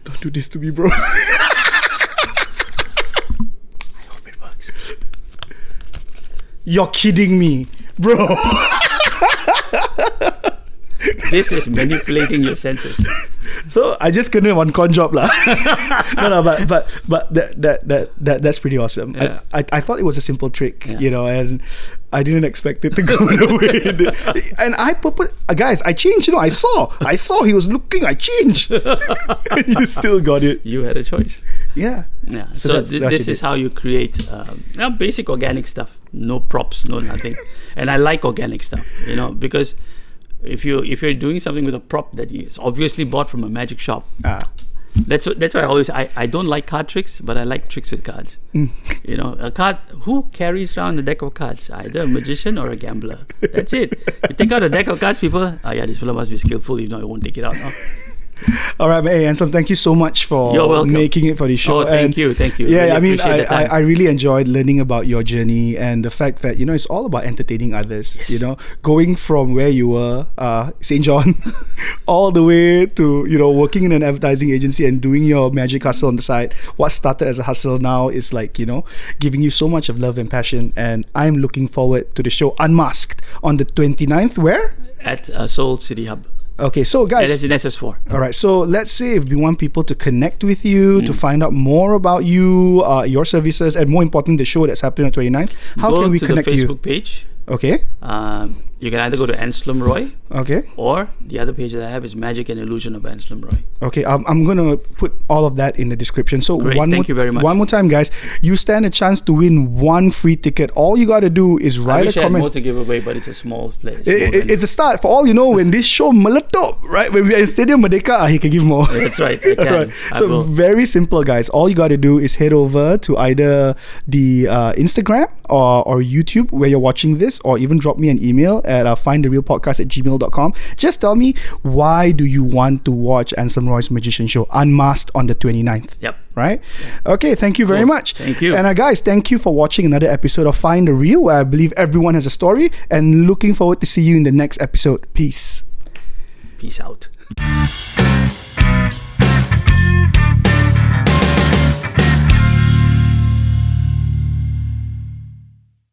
Don't do this to me, bro.
I hope it works.
You're kidding me, bro.
This is manipulating your senses.
So I just couldn't one con job lah. No, but that's pretty awesome.
Yeah.
I thought it was a simple trick,
Yeah.
and I didn't expect it to go the way it did. And guys, I changed. I saw he was looking. I changed, and you still got it.
You had a choice.
Yeah.
Yeah.
So
So,
that's what
this
you
is
did.
how you create basic organic stuff. No props, no nothing. And I like organic stuff, because if you're doing something with a prop that is obviously bought from a magic shop, that's why I don't like card tricks, but I like tricks with cards. A card. Who carries around a deck of cards? Either a magician or a gambler. That's it. You take out a deck of cards, people. This fellow must be skillful. If not, you won't take it out. No?
All right, hey, Anslem, thank you so much for
You're welcome.
making it for the show.
Oh, thank you.
Yeah,
Really
I mean,
appreciate the time.
I really enjoyed learning about your journey and the fact that it's all about entertaining others.
Yes.
Going from where you were, St. John, all the way to working in an advertising agency and doing your magic hustle on the side. What started as a hustle now is giving you so much of love and passion. And I'm looking forward to the show Unmasked on the 29th. Where?
At Seoul City Hub.
Okay, so guys,
That is in SS4.
all right, so let's say if we want people to connect with you, to find out more about you, your services, and more importantly, the show that's happening on 29th, how
Go
can we
to
connect
the
to you?
Facebook page.
Okay,
You can either go to Anslem Roy,
okay,
or the other page that I have is Magic and Illusion of Anslem Roy.
okay. I'm going to put all of that in the description. So
Great, thank you very much.
One more time, guys. You stand a chance to win one free ticket. All you got to do is
I
write
wish
a
I had more
comment.
to give away, but it's a small place.
It's a start. For all you know, when this show meletup, right? When we're in Stadium Merdeka, he can give more.
That's right. I can.
Right.
I
So
will.
very simple, guys. All you got to do is head over to either the Instagram or YouTube where you're watching this, or even drop me an email at findtherealpodcast@gmail.com. Just tell me, why do you want to watch Anslem Roy's Magician Show Unmasked on the 29th?
Yep.
Right? Okay, thank you very
Cool.
much.
Thank you.
And guys, thank you for watching another episode of Find the Real, where I believe everyone has a story, and looking forward to see you in the next episode. Peace.
Peace out.